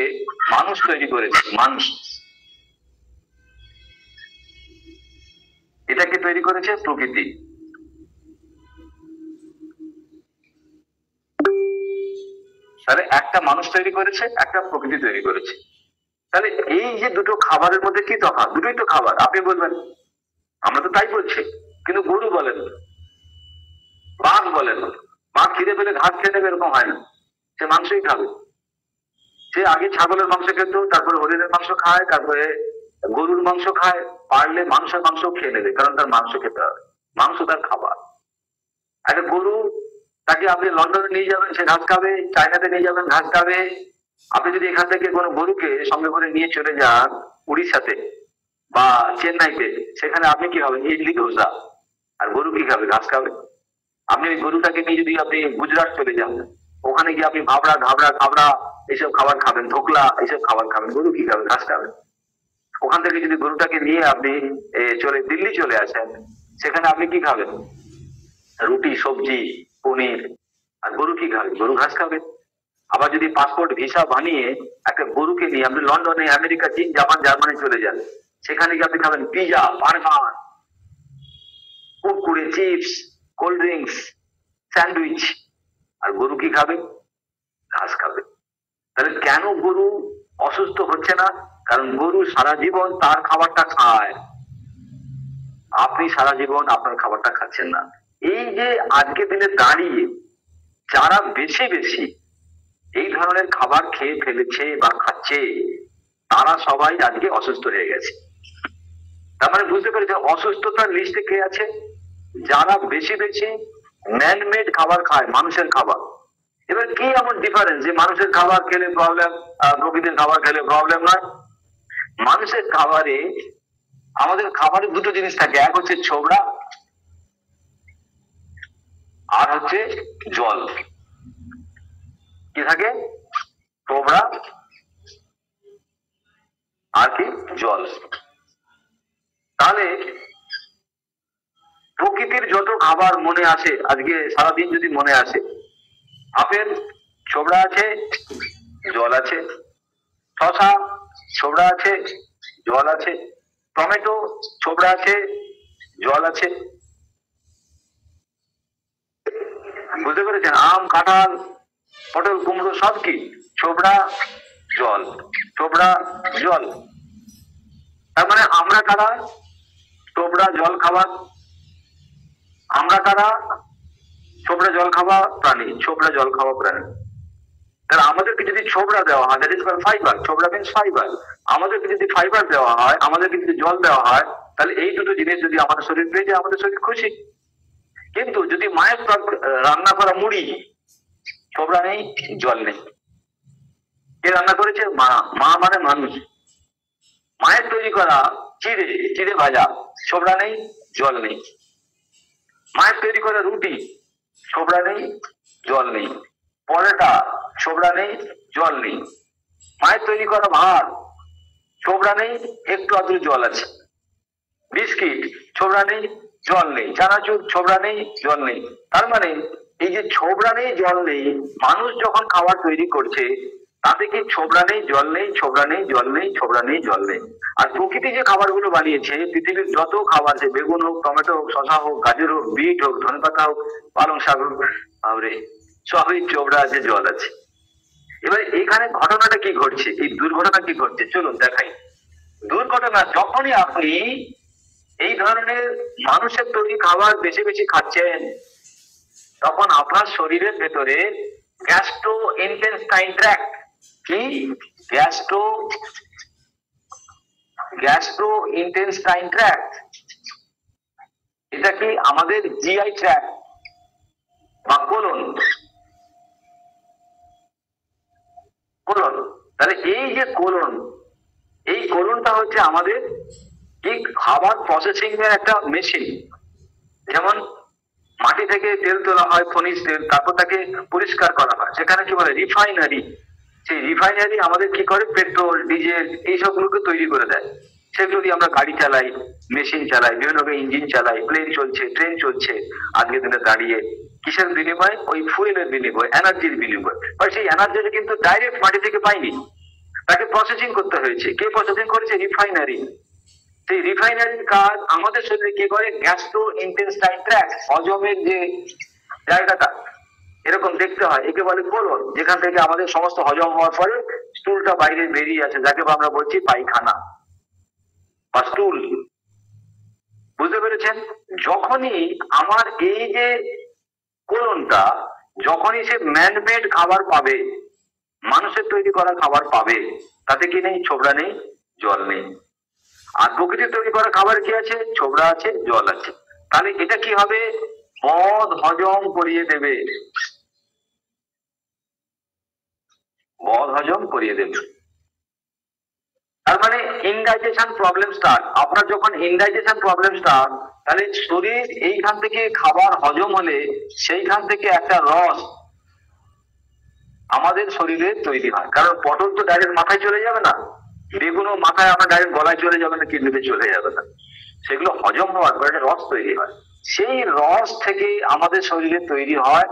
মানুষ তৈরি করেছে, মানুষ। এটাকে তৈরি করেছে প্রকৃতি। তাহলে একটা মানুষ তৈরি করেছে, একটা প্রকৃতি তৈরি করেছে। তাহলে এই যে দুটো খাবারের মধ্যে কি তফাৎ? দুটোই তো খাবার। আপনি বলবেন আমরা তো তাই বলছি, কিন্তু গরু বলেন, বাঘ বলেন, বাঘ খিদে পেলে ঘাস খেয়ে নেবে এরকম হয় না, সে মাংসই খাবে। সে আগে ছাগলের মাংস খেত, তারপরে হরিণের মাংস খায়, তারপরে গরুর মাংস খায়, পারলে মানুষের মাংস খেয়ে নেবে, কারণ তার মাংস খেতে হবে, মাংস তার খাবার। একটা গরু, তাকে আপনি লন্ডনে নিয়ে যাবেন, সে ঘাস খাবে, চায়নাতে নিয়ে যাবেন, ঘাস খাবে। আপনি যদি এখান থেকে কোনো গরুকে সঙ্গে করে নিয়ে চলে যান উড়িষ্যাতে বা চেন্নাইতে, সেখানে আপনি কি খাবেন? ইডলি ধোসা। আর গরু কি খাবে? ঘাস খাবে। আপনি ওই গরুটাকে নিয়ে যদি আপনি গুজরাট চলে যান, ওখানে গিয়ে আপনি ভাবড়া, ঘাবড়া, খাবড়া এইসব খাবার খাবেন, ধোকলা এইসব খাবার খাবেন। গরু কি খাবে? ঘাস খাবে। ওখান থেকে যদি গরুটাকে নিয়ে আপনি দিল্লি চলে আসেন, সেখানে আপনি কি খাবেন? রুটি, সবজি, পনির। আর গরু কি খাবে? গরু ঘাস খাবে। আবার যদি পাসপোর্ট ভিসা বানিয়ে একটা গরুকে নিয়ে আপনি লন্ডনে, আমেরিকা, চীন, জাপান, জার্মানি চলে যান, সেখানে গিয়ে আপনি খাবেন pizza, burger, Kurkure, chips, cold drinks, sandwich. আর গরু কি খাবে? ঘাস খাবে। তাহলে কেন গরু অসুস্থ হচ্ছে না? কারণ গরু সারা জীবন তার খাবারটা খায়, আপনি সারা জীবন আপনার খাবারটা খাচ্ছেন না। এই যে আজকে দিনে দাঁড়িয়ে যারা বেশি বেশি এই ধরনের খাবার খেয়ে ফেলেছে বা খাচ্ছে, তারা সবাই আজকে অসুস্থ হয়ে গেছে। তার মানে বুঝতে পেরেছে অসুস্থতার লিস্টে কে আছে? যারা বেশি বেশি ম্যানমেড খাবার খায়, মানুষের খাবার। এবার কি এমন ডিফারেন্স যে মানুষের খাবার খেলে প্রবলেম আর প্রকৃতির খাবার খেলে প্রবলেম নয়? মানুষের খাবারে, আমাদের খাবারে দুটো জিনিস থাকে, এক হচ্ছে ছোবড়া আর হচ্ছে জল। কি থাকে? ছোবড়া আর কি? জল। তাহলে প্রকৃতির যত খাবার মনে আসে, আজকে সারাদিন যদি মনে আসে, আপেল ছোবড়া আছে, জল আছে, শশা ছোবড়া আছে, জল আছে, টমেটো ছোবড়া আছে, জল আছে, বুঝতে পেরেছেন? আম, কাঁঠাল, পটল, কুমড়ো সব কি? ছোবড়া, জল, ছোবড়া, জল। তার মানে আমরা কারা? ছোবড়া জল খাবার। আমরা কারা? ছোবড়া জল খাওয়া প্রাণী, ছোবড়া জল খাওয়া প্রাণী। তাহলে আমাদেরকে যদি ছোবড়া দেওয়া হয়, দ্যাট ইজ কল্ড ফাইবার, ছোবড়া মিন্স ফাইবার। আমাদেরকে যদি ফাইবার দেওয়া হয়, আমাদেরকে যদি জল দেওয়া হয়, তাহলে এই দুটো জিনিস যদি আমাদের শরীর পেয়ে যায়, আমাদের শরীর খুশি। কিন্তু যদি মায়ের রান্না করা মুড়ি, ছোবড়া নেই, জল নেই, কে রান্না করেছে? মা। মা মানে মানুষ। মায়ের তৈরি করা চিড়ে, চিড়ে ভাজা, ছোবড়া নেই, জল নেই। মায়ের তৈরি করা রুটি, ছোবড়া নেই, জল নেই। পরোটা, ছোবড়া নেই, জল নেই। মায়ের তৈরি করা ভাত, ছোবড়া নেই, একটু আধটু জল আছে। বিস্কিট, ছোবড়া নেই, জল নেই। চানাচুর, ছোবড়া নেই, জল নেই। তার মানে এই যে ছোবড়া নেই, জল নেই, মানুষ যখন খাবার তৈরি করছে তাতে কি ছোবড়া নেই, জল নেই, ছোবড়া নেই, জল নেই, ছোবড়া নেই, জল নেই। আর প্রকৃতি যে খাবারগুলো বানিয়েছে, পৃথিবীর যত খাবার আছে, বেগুন হোক, টমেটো হোক, শশা হোক, গাজর হোক, বিট হোক, ধনেপাতা হোক, পালং শাক হোক, বাবরে, সবই ছোবড়া আছে, জল আছে। এবার এখানে ঘটনাটা কি ঘটছে, এই দুর্ঘটনা কি ঘটছে, চলুন দেখাই। দুর্ঘটনা যখনই আপনি এই ধরনের মানুষের তৈরি খাবার বেশি বেশি খাচ্ছেন, তখন আপনার শরীরের ভেতরে গ্যাস্ট্রো ইন্টেস্টাইন ট্র্যাক্ট, কি গ্যাস্ট্রো ইন্টেস্টাইন ট্র্যাক্ট, এটা কি আমাদের জিআই ট্র্যাক্ট বা কোলন। তাহলে এই যে কোলন, এই কোলনটা হচ্ছে আমাদের কি খাবার প্রসেসিং এর একটা মেশিন। যেমন মাটি থেকে তেল তোলা হয়, খনিজ তেল, তারপর তাকে পরিষ্কার করা হয়, সেখানে কি বলে রিফাইনারি। সেই রিফাইনারি আমাদের কি করে পেট্রোল, ডিজেল এইসবগুলোকে তৈরি করে দেয়। সেগুলো দিয়ে আমরা গাড়ি চালাই, মেশিন চালাই, বিভিন্ন ইঞ্জিন চালাই, প্লেন চলছে, ট্রেন চলছে। আজকের দিনে দাঁড়িয়ে কিসের বিনিময়? ওই ফুয়েলের বিনিময়, এনার্জির বিনিময়। বা সেই এনার্জিটা কিন্তু ডাইরেক্ট মাটি থেকে পাইনি, তাকে প্রসেসিং করতে হয়েছে। কে প্রসেসিং করেছে? রিফাইনারি। সেই রিফাইনারির কাজ আমাদের শরীরে কি করে? গ্যাস্ট্রো ইন্টেস্টাইন ট্র্যাক্ট, হজমের যে জায়গাটা এরকম দেখতে হয়, একে বলে কোলন। যেখান থেকে আমাদের সমস্ত হজম হওয়ার পরে স্টুলটা বাইরে বেরিয়ে আসে, যাকে আমরা বলছি পায়খানা বা স্টুল। বুঝতে পেরেছেন? যখনই আমার এই যে কোলনটা, যখনই সে ম্যানমেড খাবার পাবে, মানুষের তৈরি করা খাবার পাবে, তাতে কি নেই? ছোবড়া নেই, জল নেই। আর প্রকৃতির তৈরি করা খাবার কি আছে? ছোবড়া আছে, জল আছে। তাহলে এটা কি হবে? মদ হজম করিয়ে দেবে, মদ হজম করিয়ে দেবে। তার মানে ইনডাইজেশন প্রবলেম স্টার্ট। আপনার যখন ইনডাইজেশন প্রবলেম স্টার্ট, তাহলে শরীর এইখান থেকে খাবার হজম হলে সেইখান থেকে একটা রস আমাদের শরীরে তৈরি হয়। কারণ পটল তো ডাইরেক্ট মাথায় চলে যাবে না, বেগুনও মাথায় আপনার ডাইরেক্ট গলায় চলে যাবে না, কিডনিতে চলে যাবে না। সেগুলো হজম হওয়ার পর একটা রস তৈরি হয়। সেই রস থেকে আমাদের শরীরে তৈরি হয়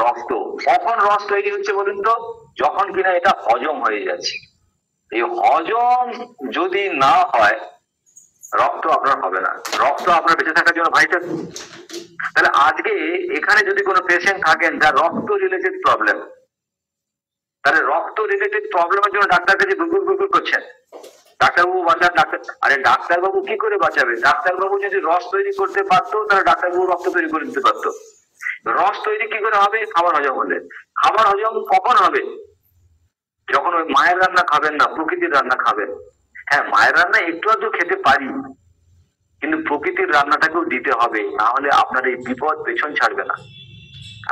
রক্ত। কখন রস তৈরি হচ্ছে বলুন তো? যখন কিনা এটা হজম হয়ে যাচ্ছে। এই হজম যদি না হয়, রক্ত আপনার হবে না। রক্ত আপনার বেঁচে থাকার জন্য ভাইটাল। তাহলে আজকে এখানে যদি কোনো পেশেন্ট থাকেন যার রক্ত রিলেটেড প্রবলেম, তাহলে রক্ত রিলেটেড প্রবলেমের জন্য ডাক্তার কাছে গুড়গুড় করছেন, ডাক্তারবাবু বাঁচান, ডাক্তার। আরে ডাক্তারবাবু কি করে বাঁচাবে? ডাক্তারবাবু যদি রস তৈরি করতে পারতো, তাহলে ডাক্তারবাবু রক্ত তৈরি করে দিতে পারতো। রস তৈরি কি করে হবে? খাবার হজম হলে। খাবার হজম কখন হবে? যখন ওই মায়ের রান্না খাবেন না, প্রকৃতির রান্না খাবেন। হ্যাঁ, মায়ের রান্না একটু আধটু খেতে পারি, কিন্তু প্রকৃতির রান্নাটাকেও দিতে হবে, না হলে আপনার এই বিপদ পেছন ছাড়বে না।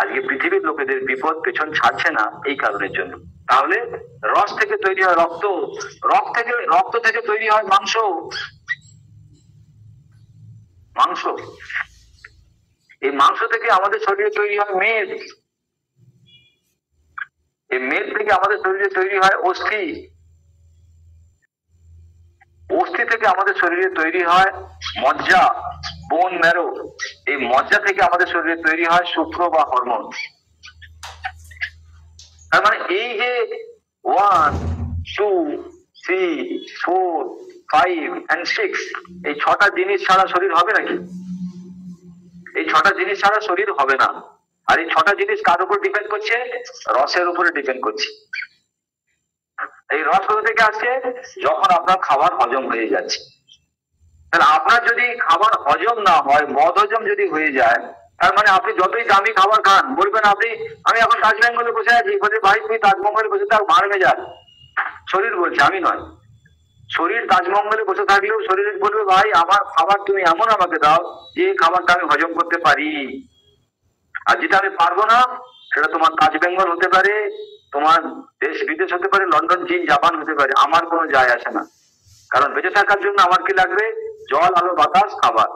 আজকে পৃথিবীর লোকেদের বিপদ পেছন ছাড়ছে না এই কারণের জন্য। তাহলে রস থেকে তৈরি হয় রক্ত, রক্ত থেকে তৈরি হয় মাংস, মাংস এই মাংস থেকে আমাদের শরীরে তৈরি হয় মেদ, এই মেদ থেকে আমাদের শরীরে তৈরি হয় অস্থি, অস্থি থেকে আমাদের শরীরে তৈরি হয় মজ্জা, বোন ম্যারো, এই মজ্জা থেকে আমাদের শরীরে তৈরি হয় শুক্র বা হরমোন। তার মানে এই যে 1, 2, 3, 4, 5 and 6 এই 6টা জিনিস ছাড়া শরীর হবে নাকি? এই 6টা জিনিস ছাড়া শরীর হবে না। আর এই 6টা জিনিস কার উপর ডিপেন্ড করছে? রসের উপরে ডিপেন্ড করছে। এই রস কোথা থেকে আসছে? যখন আপনার খাবার হজম হয়ে যাচ্ছে। তাহলে আপনার যদি খাবার হজম না হয়, বদ হজম যদি হয়ে যায়, তার মানে আপনি যতই দামি খাবার খান, বলবেন আমি এখন তাজমহলে বসে আছি, বলছে ভাই তুই তাজমহলে বসে থাক, ভাড় মেজাজ। শরীর বলছে, আমি নয়। শরীর তাজমহলে বসে থাকলেও শরীর বলবে ভাই আমার খাবার তুমি এমন আমাকে দাও যে খাবারটা আমি হজম করতে পারি। আর যেটা আমি পারবো না সেটা তোমার তাজ বেঙ্গল হতে পারে, তোমার দেশ বিদেশ হতে পারে, লন্ডন, চীন, জাপান হতে পারে, আমার কোনো যায় আসে না। কারণ বেঁচে থাকার জন্য আমার কি লাগবে? জল, আলো, বাতাস, খাবার।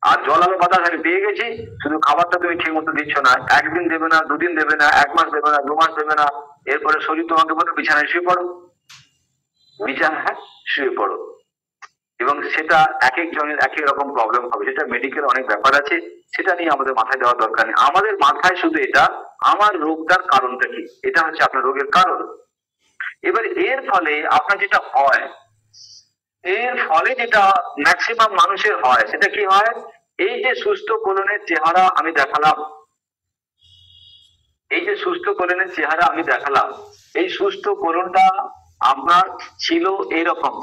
আর জল, আলো, বাতাস আমি পেয়ে গেছি, শুধু খাবারটা তুমি ঠিক মতো দিচ্ছ না। একদিন দেবে না, দুদিন দেবে না, 1 মাস দেবে না, 2 মাস দেবে না, এরপরে শরীর তোমাকে বলে বিছানায় শুয়ে পড়ো, বিছানায় শুয়ে পড়ো। এবং সেটা এক একজনের এক এক রকম প্রবলেম হবে, সেটা মেডিকেল অনেক ব্যাপার আছে, সেটা নিয়ে আমাদের মাথায় দেওয়া দরকার নেই। আমাদের মাথায় শুধু এটা, আমার রোগটার কারণটা কি, এটা হচ্ছে আপনার রোগের কারণ। এবার এর ফলে আপনার যেটা হয়, এর ফলে যেটা ম্যাক্সিমাম মানুষের হয়, সেটা কি হয়? এই যে সুস্থ কোলনের চেহারা আমি দেখালাম, এই যে সুস্থ কোলনের চেহারা আমি দেখালাম, এই সুস্থ কোলনটা আপনার ছিল এরকম,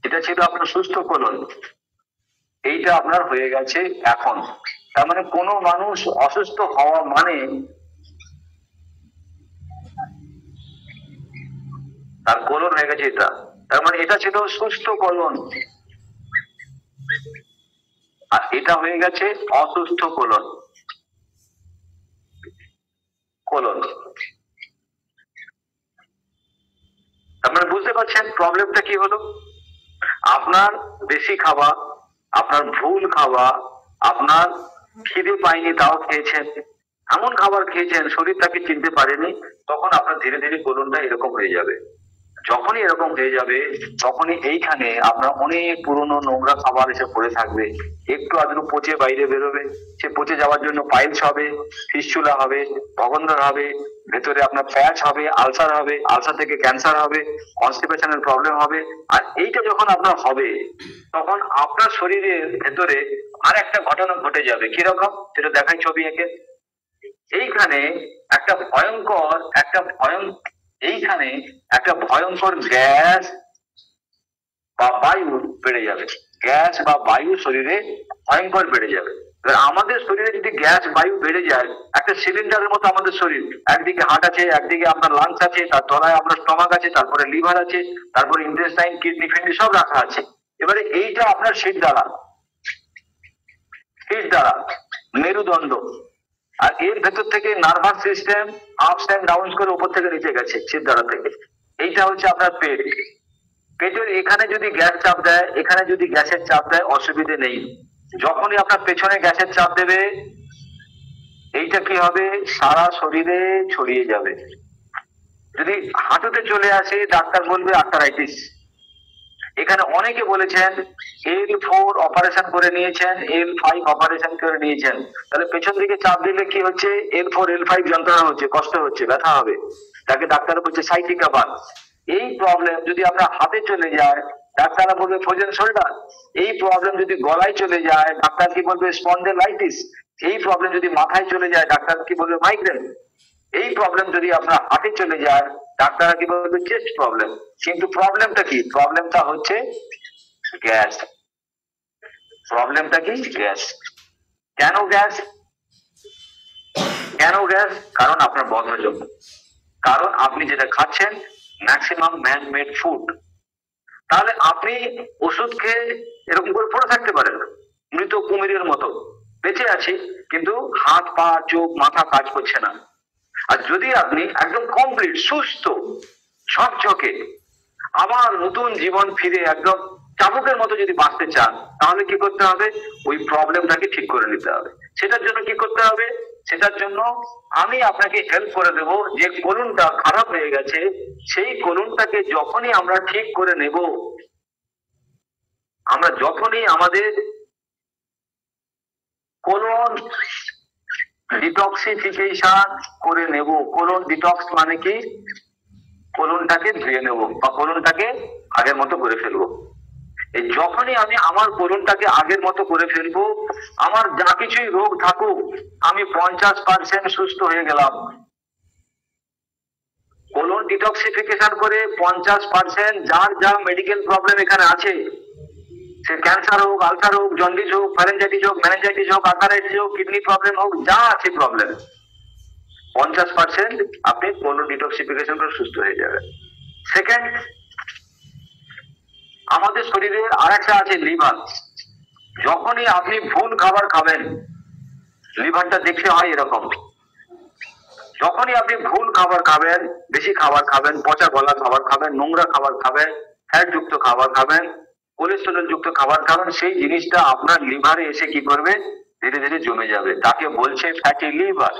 এটা ছিল আপনার সুস্থ কোলন, এইটা আপনার হয়ে গেছে এখন। তার মানে কোনো মানুষ অসুস্থ হওয়া মানে তার কোলন হয়ে গেছে এটা। তার মানে এটা ছিল সুস্থ কোলন, আর এটা হয়ে গেছে অসুস্থ কোলন। কোলন, তার মানে বুঝতে পারছেন প্রবলেমটা কি হলো? আপনার বেশি খাওয়া, আপনার ভুল খাওয়া, আপনার খিদে পায়নি তাও খেয়েছেন, এমন খাবার খেয়েছেন শরীর তাকে চিনতে পারেনি, তখন আপনার ধীরে ধীরে কোলনটা এরকম হয়ে যাবে। যখনই এরকম হয়ে যাবে তখনই এইখানে আপনার অনেক পুরনো নোংরা খাবার এসে পড়ে থাকবে, একটু আধটু পচে বাইরে বেরোবে, সে পচে যাওয়ার জন্য পাইলস হবে, ফিস্চুলা হবে, ভগন্দর হবে, ভেতরে আপনার প্যাচ হবে, আলসার হবে, আলসার থেকে ক্যান্সার হবে, কনস্টিপেশনের প্রবলেম হবে। আর এইটা যখন আপনার হবে তখন আপনার শরীরের ভেতরে আর একটা ঘটনা ঘটে যাবে। কিরকম সেটা দেখাই ছবি এঁকে। এইখানে একটা ভয়ঙ্কর গ্যাস বা বায়ু বেড়ে যাবে, গ্যাস বা বায়ু শরীরে ভয়ঙ্কর বেড়ে যাবে। আমাদের শরীরে যদি গ্যাস বায়ু বেড়ে যায়, একটা সিলিন্ডারের মতো আমাদের শরীর, একদিকে হার্ট আছে, একদিকে আপনার লাংস আছে, তার তলায় আপনার স্টমাক আছে, তারপরে লিভার আছে, তারপরে ইন্টেস্টাইন, কিডনি ফিডনি সব রাখা আছে। এবারে এইটা আপনার শির দ্বারা মেরুদণ্ড, আর এর ভেতর থেকে nervous system ups and downs করে উপর থেকে নিচে গেছে শিরদাঁড়া থেকে। এইটা হচ্ছে আপনার পেট। পেটের এখানে যদি গ্যাস চাপ দেয়, এখানে যদি গ্যাসের চাপ দেয়, অসুবিধে নেই। যখনই আপনার পেছনে গ্যাসের চাপ দেবে, এইটা কি হবে? সারা শরীরে ছড়িয়ে যাবে। যদি হাঁটুতে চলে আসে, ডাক্তার বলবে আর্থারাইটিস। এখানে অনেকে বলেছেন L4 অপারেশন করে নিয়েছেন, L5 অপারেশন করে নিয়েছেন, তাহলে পেছন দিকে চাপ দিলে কি হচ্ছে? L4 L5 যন্ত্রণা হচ্ছে, কষ্ট হচ্ছে, ব্যথা হবে, তাকে ডাক্তার বলছে সাইটিকা বাত। এই প্রবলেম যদি আপনার হাতে চলে যায়, ডাক্তাররা বলবে ফ্রোজেন শোল্ডার। এই প্রবলেম যদি গলায় চলে যায়, ডাক্তার কি বলবে? স্পন্ডেলাইটিস। এই প্রবলেম যদি মাথায় চলে যায়, ডাক্তার কি বলবে? মাইগ্রেন। এই প্রবলেম যদি আপনার হাতে চলে যায়, ডাক্তাররা কি বলবে? Chest problem. কিন্তু প্রবলেমটা কি? প্রবলেমটা হচ্ছে গ্যাস। প্রবলেমটা কি? গ্যাস। কেন গ্যাস? কেন গ্যাস? কারণ আপনার বদহজম, কারণ আপনি যেটা খাচ্ছেন ম্যাক্সিমাম ম্যান মেড ফুড। তাহলে আপনি ওষুধ খেয়ে এরকম করে পড়ে থাকতে পারেন, মৃত কুমিরের মতো বেঁচে আছি, কিন্তু হাত পা চোখ মাথা কাজ করছে না। আর যদি আপনি একদম কমপ্লিট সুস্থ ঝকঝকে আবার নতুন জীবন ফিরে একদম চাবুকের মতো যদি বাঁচতে চান, তাহলে কি করতে হবে? ওই প্রবলেমটাকে ঠিক করে নিতে হবে। সেটার জন্য কি করতে হবে? সেটার জন্য আমি আপনাকে হেল্প করে দেব। যে কোলনটা খারাপ হয়ে গেছে, সেই কোলনটাকে যখনই আমরা ঠিক করে নেব, আমরা যখনই আমাদের কোলন ডিটক্সিফিকেশন করে নেব, কোলন ডিটক্স মানে কি? কোলনটাকে ধুয়ে নেব বা কোলনটাকে আগের মতো করে ফেলবো। এই যখনই আমি আমার কোলনটাকে আগের মতো করে ফেলবো, আমার যা কিছুই রোগ থাকুক, আমি 50% সুস্থ হয়ে গেলাম। কোলন ডিটক্সিফিকেশন করে 50% যার যা মেডিকেল প্রবলেম এখানে আছে, সে ক্যান্সার হোক, আলসার হোক, জন্ডিস হোক, ফ্যারেঞ্জাইটিস হোক, মেনিনজাইটিস হোক, আর্থারাইটিস হোক, কিডনি প্রবলেম হোক, যা আছে প্রবলেম, 50% আপনি কোলন ডিটক্সিফিকেশন করে সুস্থ হয়ে যাবেন। সেকেন্ড, আমাদের শরীরে আরেকটা আছে লিভার। যখনই আপনি ভুল খাবার খাবেন, লিভারটা দেখতে হয় এরকম। যখনই আপনি ভুল খাবার খাবেন, বেশি খাবার খাবেন, পচা গলা খাবার খাবেন, নোংরা খাবার খাবেন, ফ্যাট যুক্ত খাবার খাবেন, কোলেস্টেরল যুক্ত খাবার খাবেন, সেই জিনিসটা আপনার লিভারে এসে কি করবে? ধীরে ধীরে জমে যাবে। তাকে বলছে ফ্যাটি লিভার।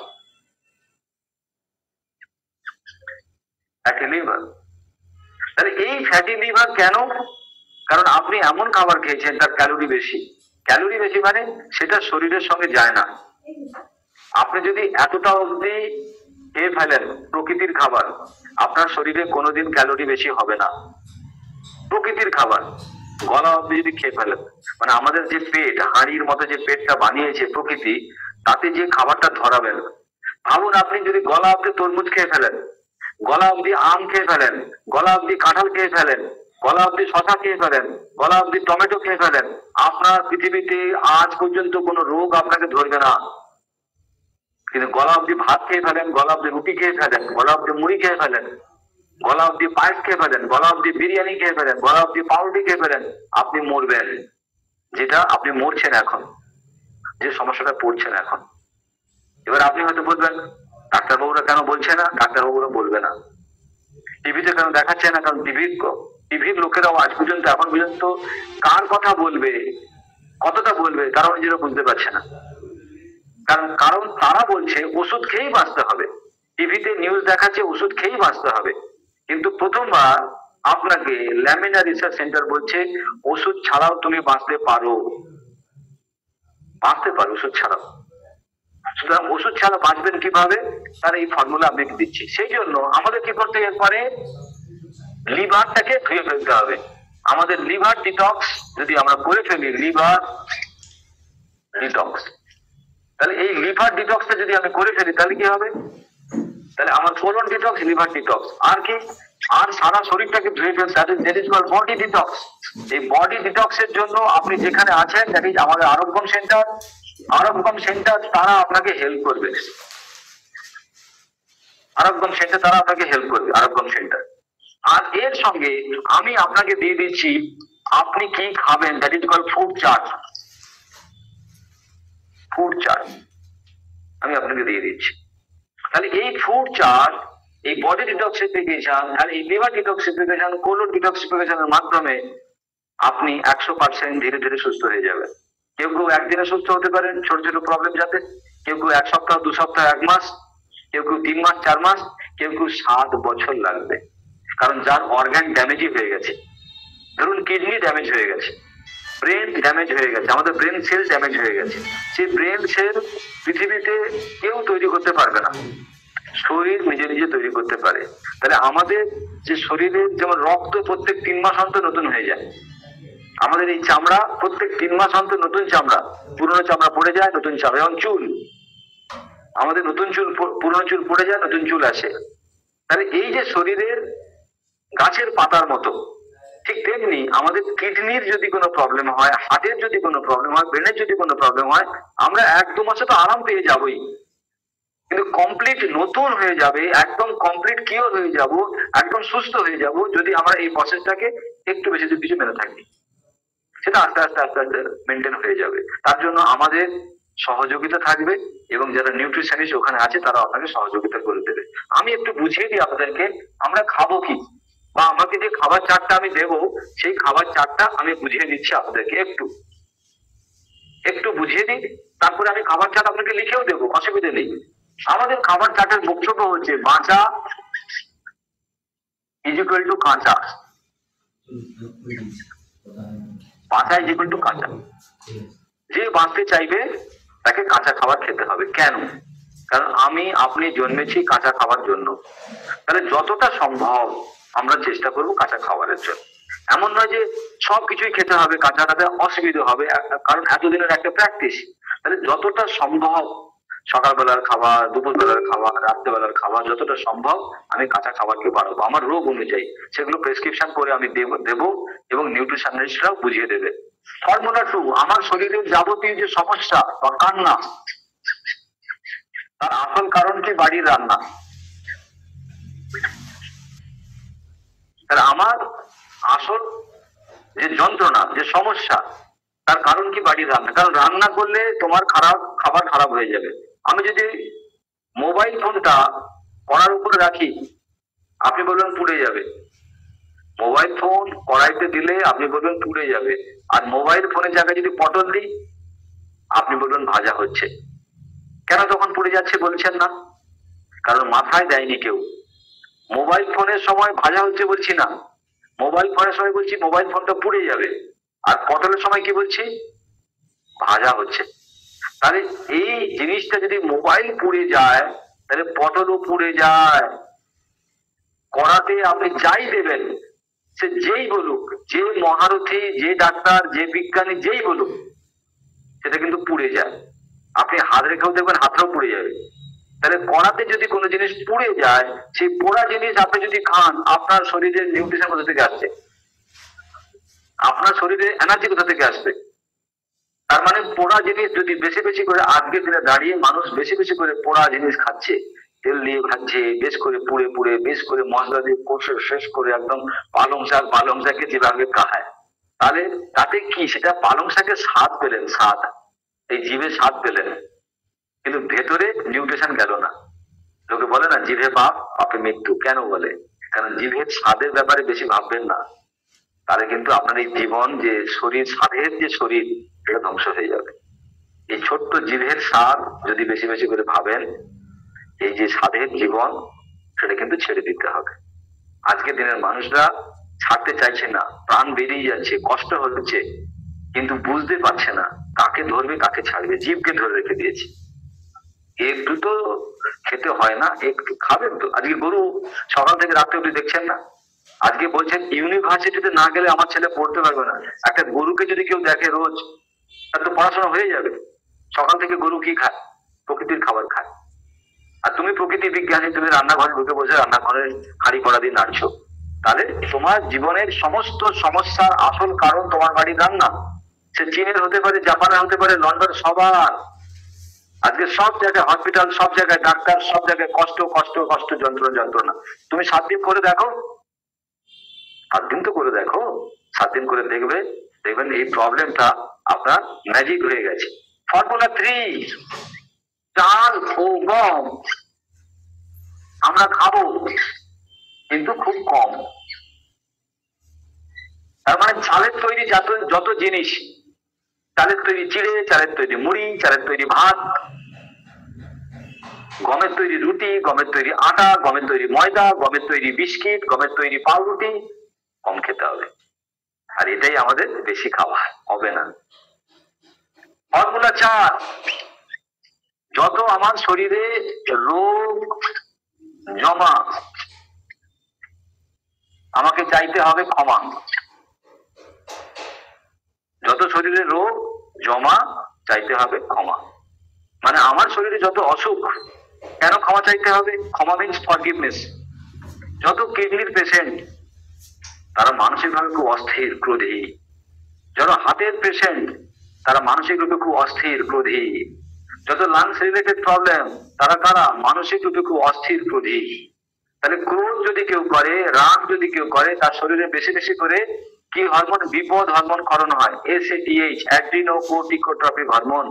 Fatty liver. তাহলে এই ফ্যাটি লিভার কেন? কারণ আপনি এমন খাবার খেয়েছেন তার ক্যালোরি বেশি। ক্যালোরি বেশি মানে সেটা শরীরের সঙ্গে যায় না। আপনি যদি এতটা অবধি খেয়ে ফেলেন প্রকৃতির খাবার, আপনার শরীরে কোনোদিন ক্যালোরি বেশি হবে না। প্রকৃতির খাবার গলা অবধি যদি খেয়ে ফেলেন, মানে আমাদের যে পেট, হাঁড়ির মতো যে পেটটা বানিয়েছে প্রকৃতি, তাতে যে খাবারটা ধরাবেন, ভাবুন আপনি যদি গলা অবধি তরমুজ খেয়ে ফেলেন, গলা অবধি আম খেয়ে ফেলেন, গলা অবধি কাঁঠাল খেয়ে ফেলেন, গলা অবধি শশা খেয়ে ফেলেন, গলা অবধি টমেটো খেয়ে ফেলেন, আপনার পৃথিবীতে আজ পর্যন্ত কোনো রোগ আপনাকে ধরবে না। কিন্তু গলা অবধি ভাত খেয়ে ফেলেন, গলা অবধি রুটি খেয়ে ফেলেন, গলা অবধি মুড়ি খেয়ে ফেলেন, গলা অবধি পায়েস খেয়ে ফেলেন, গলা অবধি বিরিয়ানি খেয়ে ফেলেন, গলা অবধি পাউরুটি খেয়ে ফেলেন, আপনি মরবেন। যেটা আপনি মরছেন এখন, যে সমস্যাটা পড়ছেন এখন। এবার আপনি হয়তো বলবেন, ডাক্তারবাবুরা কেন বলছে না? ডাক্তারবাবুরা বলবে না। টিভিতে কেন দেখাচ্ছে না? কারণ টিভির লোকেরাও আজ পর্যন্ত, এখন পর্যন্ত কার কথা বলবে, কতটা বলবে, তারাও নিজেরা বুঝতে পারছে না। কারণ তারা বলছে ওষুধ খেয়েই বাঁচতে হবে। টিভিতে নিউজ দেখাচ্ছে ওষুধ খেয়েই বাঁচতে হবে। কিন্তু প্রথমবার আপনাকে ল্যামিনা রিসার্চ সেন্টার বলছে ওষুধ ছাড়াও তুমি বাঁচতে পারো। ওষুধ ছাড়াও। সুতরাং ওষুধ ছাড়া বাঁচবেন কিভাবে? তার এই ফর্মুলা আপনাকে দিচ্ছি। সেই জন্য আমাদের কি করতে পারে? লিভারটাকে ধুয়ে ফেলতে হবে। আমাদের লিভার ডিটক্স যদি আমরা করে ফেলি, লিভার ডিটক্স, তাহলে এই লিভার ডিটক্সটা যদি আমি করে ফেলি, তাহলে কি হবে? তাহলে আমার কোলন ডিটক্স, লিভার ডিটক্স, আর কি? আর সারা শরীরটাকে ধুয়ে ফেলতে, that is called body detox. এই বডি ডিটক্সের জন্য আপনি যেখানে আছেন, দ্যাট ইজ আমাদের আরোগ্যম সেন্টার, তারা আপনাকে হেল্প করবে। আরোগ্যম সেন্টার তারা আপনাকে হেল্প করবে, আরোগ্যম সেন্টার। আর এর সঙ্গে আমি আপনাকে দিয়ে দিচ্ছি আপনি কি খাবেন, that is called food chart. আমি আপনাকে দিয়ে দিচ্ছি। তাহলে এই ফুড চার্ট, এই বডি ডিটক্সিফিকেশন আর এই লিভার ডিটক্সিফিকেশন, কোলন ডিটক্সিফিকেশনের মাধ্যমে আপনি 100% ধীরে ধীরে সুস্থ হয়ে যাবেন। কেউ একদিনে সুস্থ হতে পারেন ছোট ছোট প্রবলেম যাতে, কেউ 1 সপ্তাহ, 2 সপ্তাহ, 1 মাস, কেউ 3 মাস, 4 মাস, কেউ 7 বছর লাগবে। কারণ যার অর্গান ড্যামেজই হয়ে গেছে, ধরুন কিডনি ড্যামেজ হয়ে গেছে, ব্রেন ড্যামেজ হয়ে গেছে, আমাদের ব্রেন সেল ড্যামেজ হয়ে গেছে, সেই ব্রেন সেল পৃথিবীতে কেউ তৈরি করতে পারবে না, শরীর নিজে নিজে তৈরি করতে পারে। তাহলে আমাদের যে শরীরের যেমন রক্ত প্রত্যেক 3 মাস অন্তর নতুন হয়ে যায়, আমাদের এই চামড়া প্রত্যেক 3 মাস অন্তর নতুন চামড়া, পুরনো চামড়া পড়ে যায়, নতুন চামড়া। এবং চুল, আমাদের নতুন চুল, পুরনো চুল পড়ে যায়, নতুন চুল আসে। তাহলে এই যে শরীরের গাছের পাতার মতো, ঠিক তেমনি আমাদের কিডনির যদি কোনো প্রবলেম হয়, হার্টের যদি কোনো প্রবলেম হয়, ব্রেনের যদি কোনো প্রবলেম হয়, আমরা 1-2 মাসে তো আরাম পেয়ে যাবোই, কিন্তু কমপ্লিট নতুন হয়ে যাবে, একদম কমপ্লিট কিওর হয়ে যাব, একদম সুস্থ হয়ে যাব, যদি আমরা এই প্রসেসটাকে একটু বেশি কিছু মেনে থাকি। সেটা আস্তে আস্তে আস্তে আস্তে মেনটেন হয়ে যাবে। তার জন্য আমাদের সহযোগিতা থাকবে এবং যারা নিউট্রিশনিস্ট ওখানে আছে তারা আপনাকে সহযোগিতা করে দেবে। আমি একটু বুঝিয়ে দিই আপনাদেরকে আমরা খাবো কি, বা আমাকে যে খাবার চার্টটা আমি দেবো সেই খাবার চার্টটা আমি বুঝিয়ে দিচ্ছি আপনাদেরকে, একটু একটু বুঝিয়ে দিই, তারপরে আমি খাবার চার্ট আপনাকে লিখেও দেবো, অসুবিধা নেই। আমাদের খাবার চার্টের বক্তব্য হচ্ছে বাঁচা ইজ ইকুয়াল টু কাঁচা, বাঁচা ইজ ইকুয়াল টু কাঁচা। যে বাঁচতে চাইবে তাকে কাঁচা খাবার খেতে হবে। কেন? কারণ আমি আপনি জন্মেছি কাঁচা খাবার জন্য, তাহলে যতটা সম্ভব আমরা চেষ্টা করবো কাঁচা খাবারের জন্য। এমন নয় যে সবকিছুই খেতে হবে কাঁচাটাতে, অসুবিধা হবে, কারণ এতদিনের একটা প্র্যাকটিস। তাহলে যতটা সম্ভব সকালবেলার খাবার, দুপুরবেলার খাবার, রাত্রেবেলার খাবার যতটা সম্ভব আমি কাঁচা খাবারকে বাড়াবো আমার রোগ অনুযায়ী। সেগুলো প্রেসক্রিপশন করে আমি দেবো এবং নিউট্রিশনিস্টরাও বুঝিয়ে দেবে। ফর্মুলা 2, আমার শরীরের যাবতীয় যে সমস্যা বা কান্না তার আসল কারণ কি? বাড়ির রান্না। তাহলে আমার আসল যে যন্ত্রণা, যে সমস্যা, তার কারণ কি? বাড়ির রান্না। কারণ রান্না করলে তোমার খাবার খারাপ হয়ে যাবে। আমি যদি মোবাইল ফোনটা কড়ার উপরে রাখি আপনি বলবেন পুড়ে যাবে, মোবাইল ফোন কড়াইতে দিলে আপনি বলবেন পুড়ে যাবে, আর মোবাইল ফোনের জায়গায় যদি পটল দিই আপনি বলবেন ভাজা হচ্ছে। কেন তখন পুড়ে যাচ্ছে বলছেন না? কারণ মাথায় দেয়নি কেউ। মোবাইল ফোনের সময় ভাজা হচ্ছে বলছি না, মোবাইল ফোনের সময় বলছি মোবাইল ফোনটা পুড়ে যাবে, আর পটলের সময় কি বলছি? ভাজা হচ্ছে। তাহলে এই জিনিসটা যদি মোবাইল পুড়ে যায় তাহলে পটলও পুড়ে যায়। কড়াতে আপনি যাই দেবেন, সে যেই বলুক, যে মহারথী, যে ডাক্তার, যে বিজ্ঞানী, যেই বলুক, সেটা কিন্তু পুড়ে যায়। আপনি হাত রেখেও দেখবেন হাতটাও পুড়ে যাবে। তাহলে কড়াতে যদি কোনো জিনিস পুড়ে যায়, সেই পোড়া জিনিস আপনি যদি খান, আপনার শরীরে নিউট্রিশন কোথা থেকে আসছে? আপনার শরীরে এনার্জি কোথা থেকে আসবে? তার মানে পোড়া জিনিস যদি বেশি বেশি করে, আজকের দিনে দাঁড়িয়ে মানুষ বেশি বেশি করে পোড়া জিনিস খাচ্ছে, তেল দিয়ে খাচ্ছে, বেশ করে পুড়ে পুড়ে, বেশ করে মশলা দিয়ে কষে শেষ করে একদম পালং শাকে যেভাবে খায়, তাহলে তাতে কি? সেটা পালং শাকের স্বাদ পেলেন, স্বাদ, এই জিভে স্বাদ পেলেন, কিন্তু ভেতরে নিউট্রিশন গেল না। লোকে বলে না জিভে পাপ, পাপে মৃত্যু। কেন বলে? কারণ জিভের স্বাদের ব্যাপারে বেশি ভাববেন না, তাহলে কিন্তু আপনার এই জীবন, যে শরীর, স্বাদের যে শরীর, এটা ধ্বংস হয়ে যাবে। এই ছোট্ট জিভের স্বাদ যদি বেশি বেশি করে ভাবেন, এই যে স্বাদের জীবন, সেটা কিন্তু ছেড়ে দিতে হবে। আজকে দিনের মানুষরা ছাড়তে চাইছে না, প্রাণ বেরিয়ে যাচ্ছে, কষ্ট হচ্ছে, কিন্তু বুঝতে পারছে না কাকে ধরবে কাকে ছাড়বে। জীবকে ধরে রেখে দিয়েছে। একটু তো খেতে হয় না, একটু খাবেন তো। আজকে গরু সকাল থেকে রাত্রে অব্দি দেখছেন না? আজকে বলছেন ইউনিভার্সিটিতে না গেলে আমার ছেলে পড়তে পারবে না। একটা গরুকে যদি কেউ দেখে রোজ, তার তো পড়াশোনা হয়ে যাবে। সকাল থেকে গরু কি খায়? প্রকৃতির খাবার খায়। আর তুমি প্রকৃতি বিজ্ঞানী, তুমি রান্নাঘরে ঢুকে বসে রান্নাঘরের হাঁড়ি কড়া দিয়ে নাড়ছো। তাহলে তোমার জীবনের সমস্ত সমস্যার আসল কারণ তোমার বাড়ির রান্না। সে চীনের হতে পারে, জাপানের হতে পারে, লন্ডন, সবার। আজকে সব জায়গায় হসপিটাল, সব জায়গায় ডাক্তার, সব জায়গায় কষ্ট কষ্ট কষ্ট, যন্ত্রণা। তুমি 7 দিন করে দেখো, 7 দিন তো করে দেখো, 7 দিন করে দেখবেন এই প্রবলেমটা আপনার ম্যাজিক হয়ে গেছে। ফর্মুলা 3, চাল ও গম আমরা খাবো, কিন্তু খুব কম। তার মানে চালের তৈরি যত জিনিস, চালের তৈরি চিড়ে, চালের তৈরি মুড়ি, চালের তৈরি ভাত, গমের তৈরি রুটি, গমের তৈরি আটা, গমের তৈরি ময়দা, গমের তৈরি বিস্কিট, গমের তৈরি পাউরুটি, কম খেতে হবে। আর এটাই আমাদের বেশি খাওয়া হবে না। ফর্মুলা 4, যত আমার শরীরে রোগ জমা, আমাকে চাইতে হবে ক্ষমা। যত শরীরে রোগ জমা, চাইতে হবে ক্ষমা। মানে আমার শরীরে যত অসুখ, কেন ক্ষমা চাইতে হবে? ক্ষমা মিন্স ফরগিভনেস। যত কিডনির পেশেন্ট, তারা মানসিকভাবে খুব অস্থির, ক্রোধী। যারা হার্টের পেশেন্ট, তারা মানসিক রূপে খুব অস্থির, ক্রোধী। যত লাংস রিলেটেড প্রবলেম, তারা মানসিক রূপে খুব অস্থির, ক্রোধী। তাহলে ক্রোধ যদি কেউ করে, রাগ যদি কেউ করে, তার শরীরে বেশি বেশি করে কি কি হরমোন? বিপদ হরমোন ক্ষরণ হয়, ACTH, অ্যাড্রিনোকোর্টিকোট্রপিক হরমোন।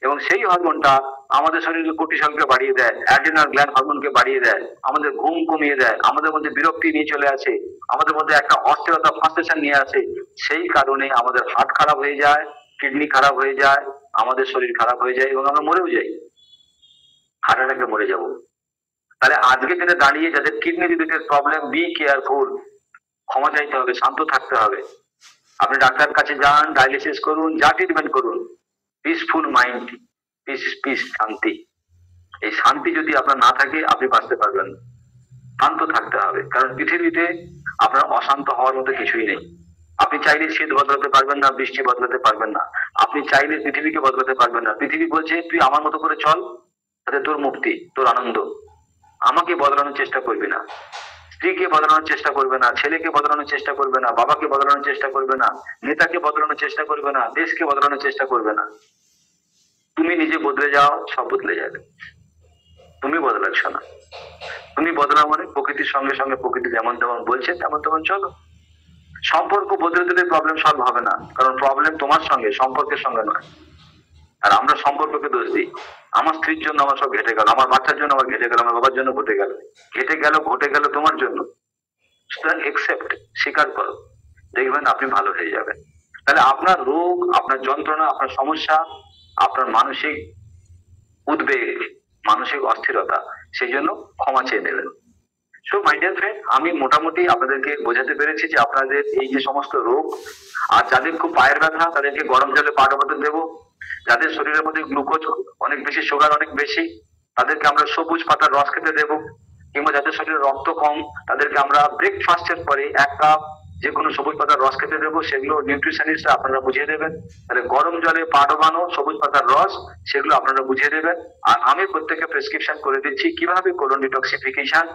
এবং সেই হরমোনটা আমাদের শরীরে কর্টিসলকে বাড়িয়ে দেয়, অ্যাড্রিনাল গ্ল্যান্ড হরমোনকে বাড়িয়ে দেয়, আমাদের ঘুম কমিয়ে দেয়, আমাদের মধ্যে বিরক্তি নিয়ে চলে আসে, আমাদের মধ্যে একটা অস্থিরতা ফ্রাস্ট্রেশন নিয়ে আসে। সেই কারণে আমাদের হার্ট খারাপ হয়ে যায়, কিডনি খারাপ হয়ে যায়, আমাদের শরীর খারাপ হয়ে যায় এবং আমরা মরেও যাই, হার্ট অ্যাটাকে মরে যাব। তাহলে আজকে দিনে দাঁড়িয়ে যাদের kidney related problem, be careful, ক্ষমা চাইতে হবে, শান্ত থাকতে হবে। আপনি ডাক্তার কাছে যান, ডায়ালিসিস করুন, যা ট্রিটমেন্ট করুন, পিসফুল মাইন্ড, পিস শান্তি। এই শান্তি যদি আপনার না থাকে আপনি বাঁচতে পারবেন না। শান্ত থাকতে হবে, কারণ পৃথিবীতে আপনার অশান্ত হওয়ার মতো কিছুই নেই। আপনি চাইলে শীত বদলাতে পারবেন না, বৃষ্টি বদলাতে পারবেন না, আপনি চাইলে পৃথিবীকে বদলাতে পারবেন না। পৃথিবী বলছে তুই আমার মতো করে চল, তাতে তোর মুক্তি, তোর আনন্দ। আমাকে বদলানোর চেষ্টা করবি না, স্ত্রীকে বদলানোর চেষ্টা করবে না, ছেলেকে বদলানোর চেষ্টা করবে না, বাবাকে বদলানোর চেষ্টা করবে না, নেতাকে বদলানোর চেষ্টা করবে না, দেশকে বদলানোর চেষ্টা করবে না। তুমি নিজে বদলে যাও, সব বদলে যাবে। তুমি বদলাচ্ছ না, তুমি বদলাও মানে প্রকৃতির সঙ্গে সঙ্গে প্রকৃতি যেমন তেমন বলছে তেমন তেমন চলো। সম্পর্ক বদলে দিলে প্রবলেম সলভ হবে না, কারণ প্রবলেম তোমার সঙ্গে, সম্পর্কের সঙ্গে নয়। আর আমরা সম্পর্ককে দোষ দিই, আমার স্ত্রীর জন্য আমার সব ঘেটে গেল, আমার বাচ্চার জন্য আমার ঘেটে গেল, আমার বাবার জন্য ঘটে গেল, ঘটে গেল তোমার জন্য। সুতরাং একসেপ্ট, স্বীকার করো, দেখবেন আপনি ভালো হয়ে যাবেন। তাহলে আপনার রোগ, আপনার যন্ত্রণা, আপনার সমস্যা, আপনার মানসিক উদ্বেগ, মানসিক অস্থিরতা, সেই জন্য ক্ষমা চেয়ে নেবেন। সো মাই ডিয়ার ফ্রেন্ড, আমি মোটামুটি আপনাদেরকে বোঝাতে পেরেছি যে আপনাদের এই যে সমস্ত রোগ, আর যাদের খুব পায়ের ব্যথা তাদেরকে গরম জলে পা ডোবাতে দেবো, যাদের শরীরের মধ্যে গ্লুকোজ অনেক বেশি, সুগার অনেক বেশি, তাদেরকে আমরা সবুজ পাতার রস খেতে দেবো, কিংবা যাদের শরীরে রক্ত কম তাদেরকে আমরা ব্রেকফাস্টের পরে 1 কাপ যে কোনো সবুজ পাতার রস খেতে দেবো। সেগুলো নিউট্রিশনিস্ট আপনারা বুঝিয়ে দেবেন। তাহলে গরম জলে পা ডোবানো, সবুজ পাতার রস, সেগুলো আপনারা বুঝিয়ে দেবেন। আর আমি প্রত্যেককে প্রেসক্রিপশন করে দিচ্ছি কিভাবে কোলন ডিটক্সিফিকেশন,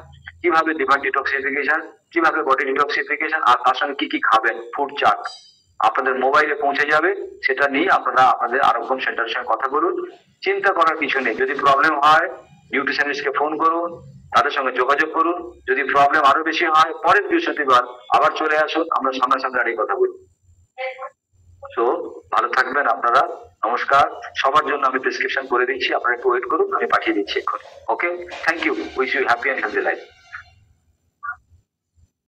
কিভাবে লিভার ডিটক্সিফিকেশন, কিভাবে বডি ডিটক্সিফিকেশন, আর তার সঙ্গে কি কি খাবেন, ফুড চার্ট আপনাদের মোবাইলে পৌঁছে যাবে। সেটা নিয়ে আপনারা আপনাদের আরোগ্য সেন্টারের সঙ্গে কথা বলুন, চিন্তা করার কিছু নেই। যদি প্রবলেম হয় নিউট্রিশনিস্টকে ফোন করুন, তাদের সঙ্গে যোগাযোগ করুন। যদি প্রবলেম আরো বেশি হয় পরের বৃহস্পতিবার আবার চলে আসুন, আমরা সামনাসামনি দাঁড়িয়ে কথা বলি। তো ভালো থাকবেন আপনারা, নমস্কার। সবার জন্য আমি প্রেসক্রিপশন করে দিচ্ছি, আপনারা একটু ওয়েট করুন, আমি পাঠিয়ে দিচ্ছি এখন। Okay, thank you, wish you happy and healthy life.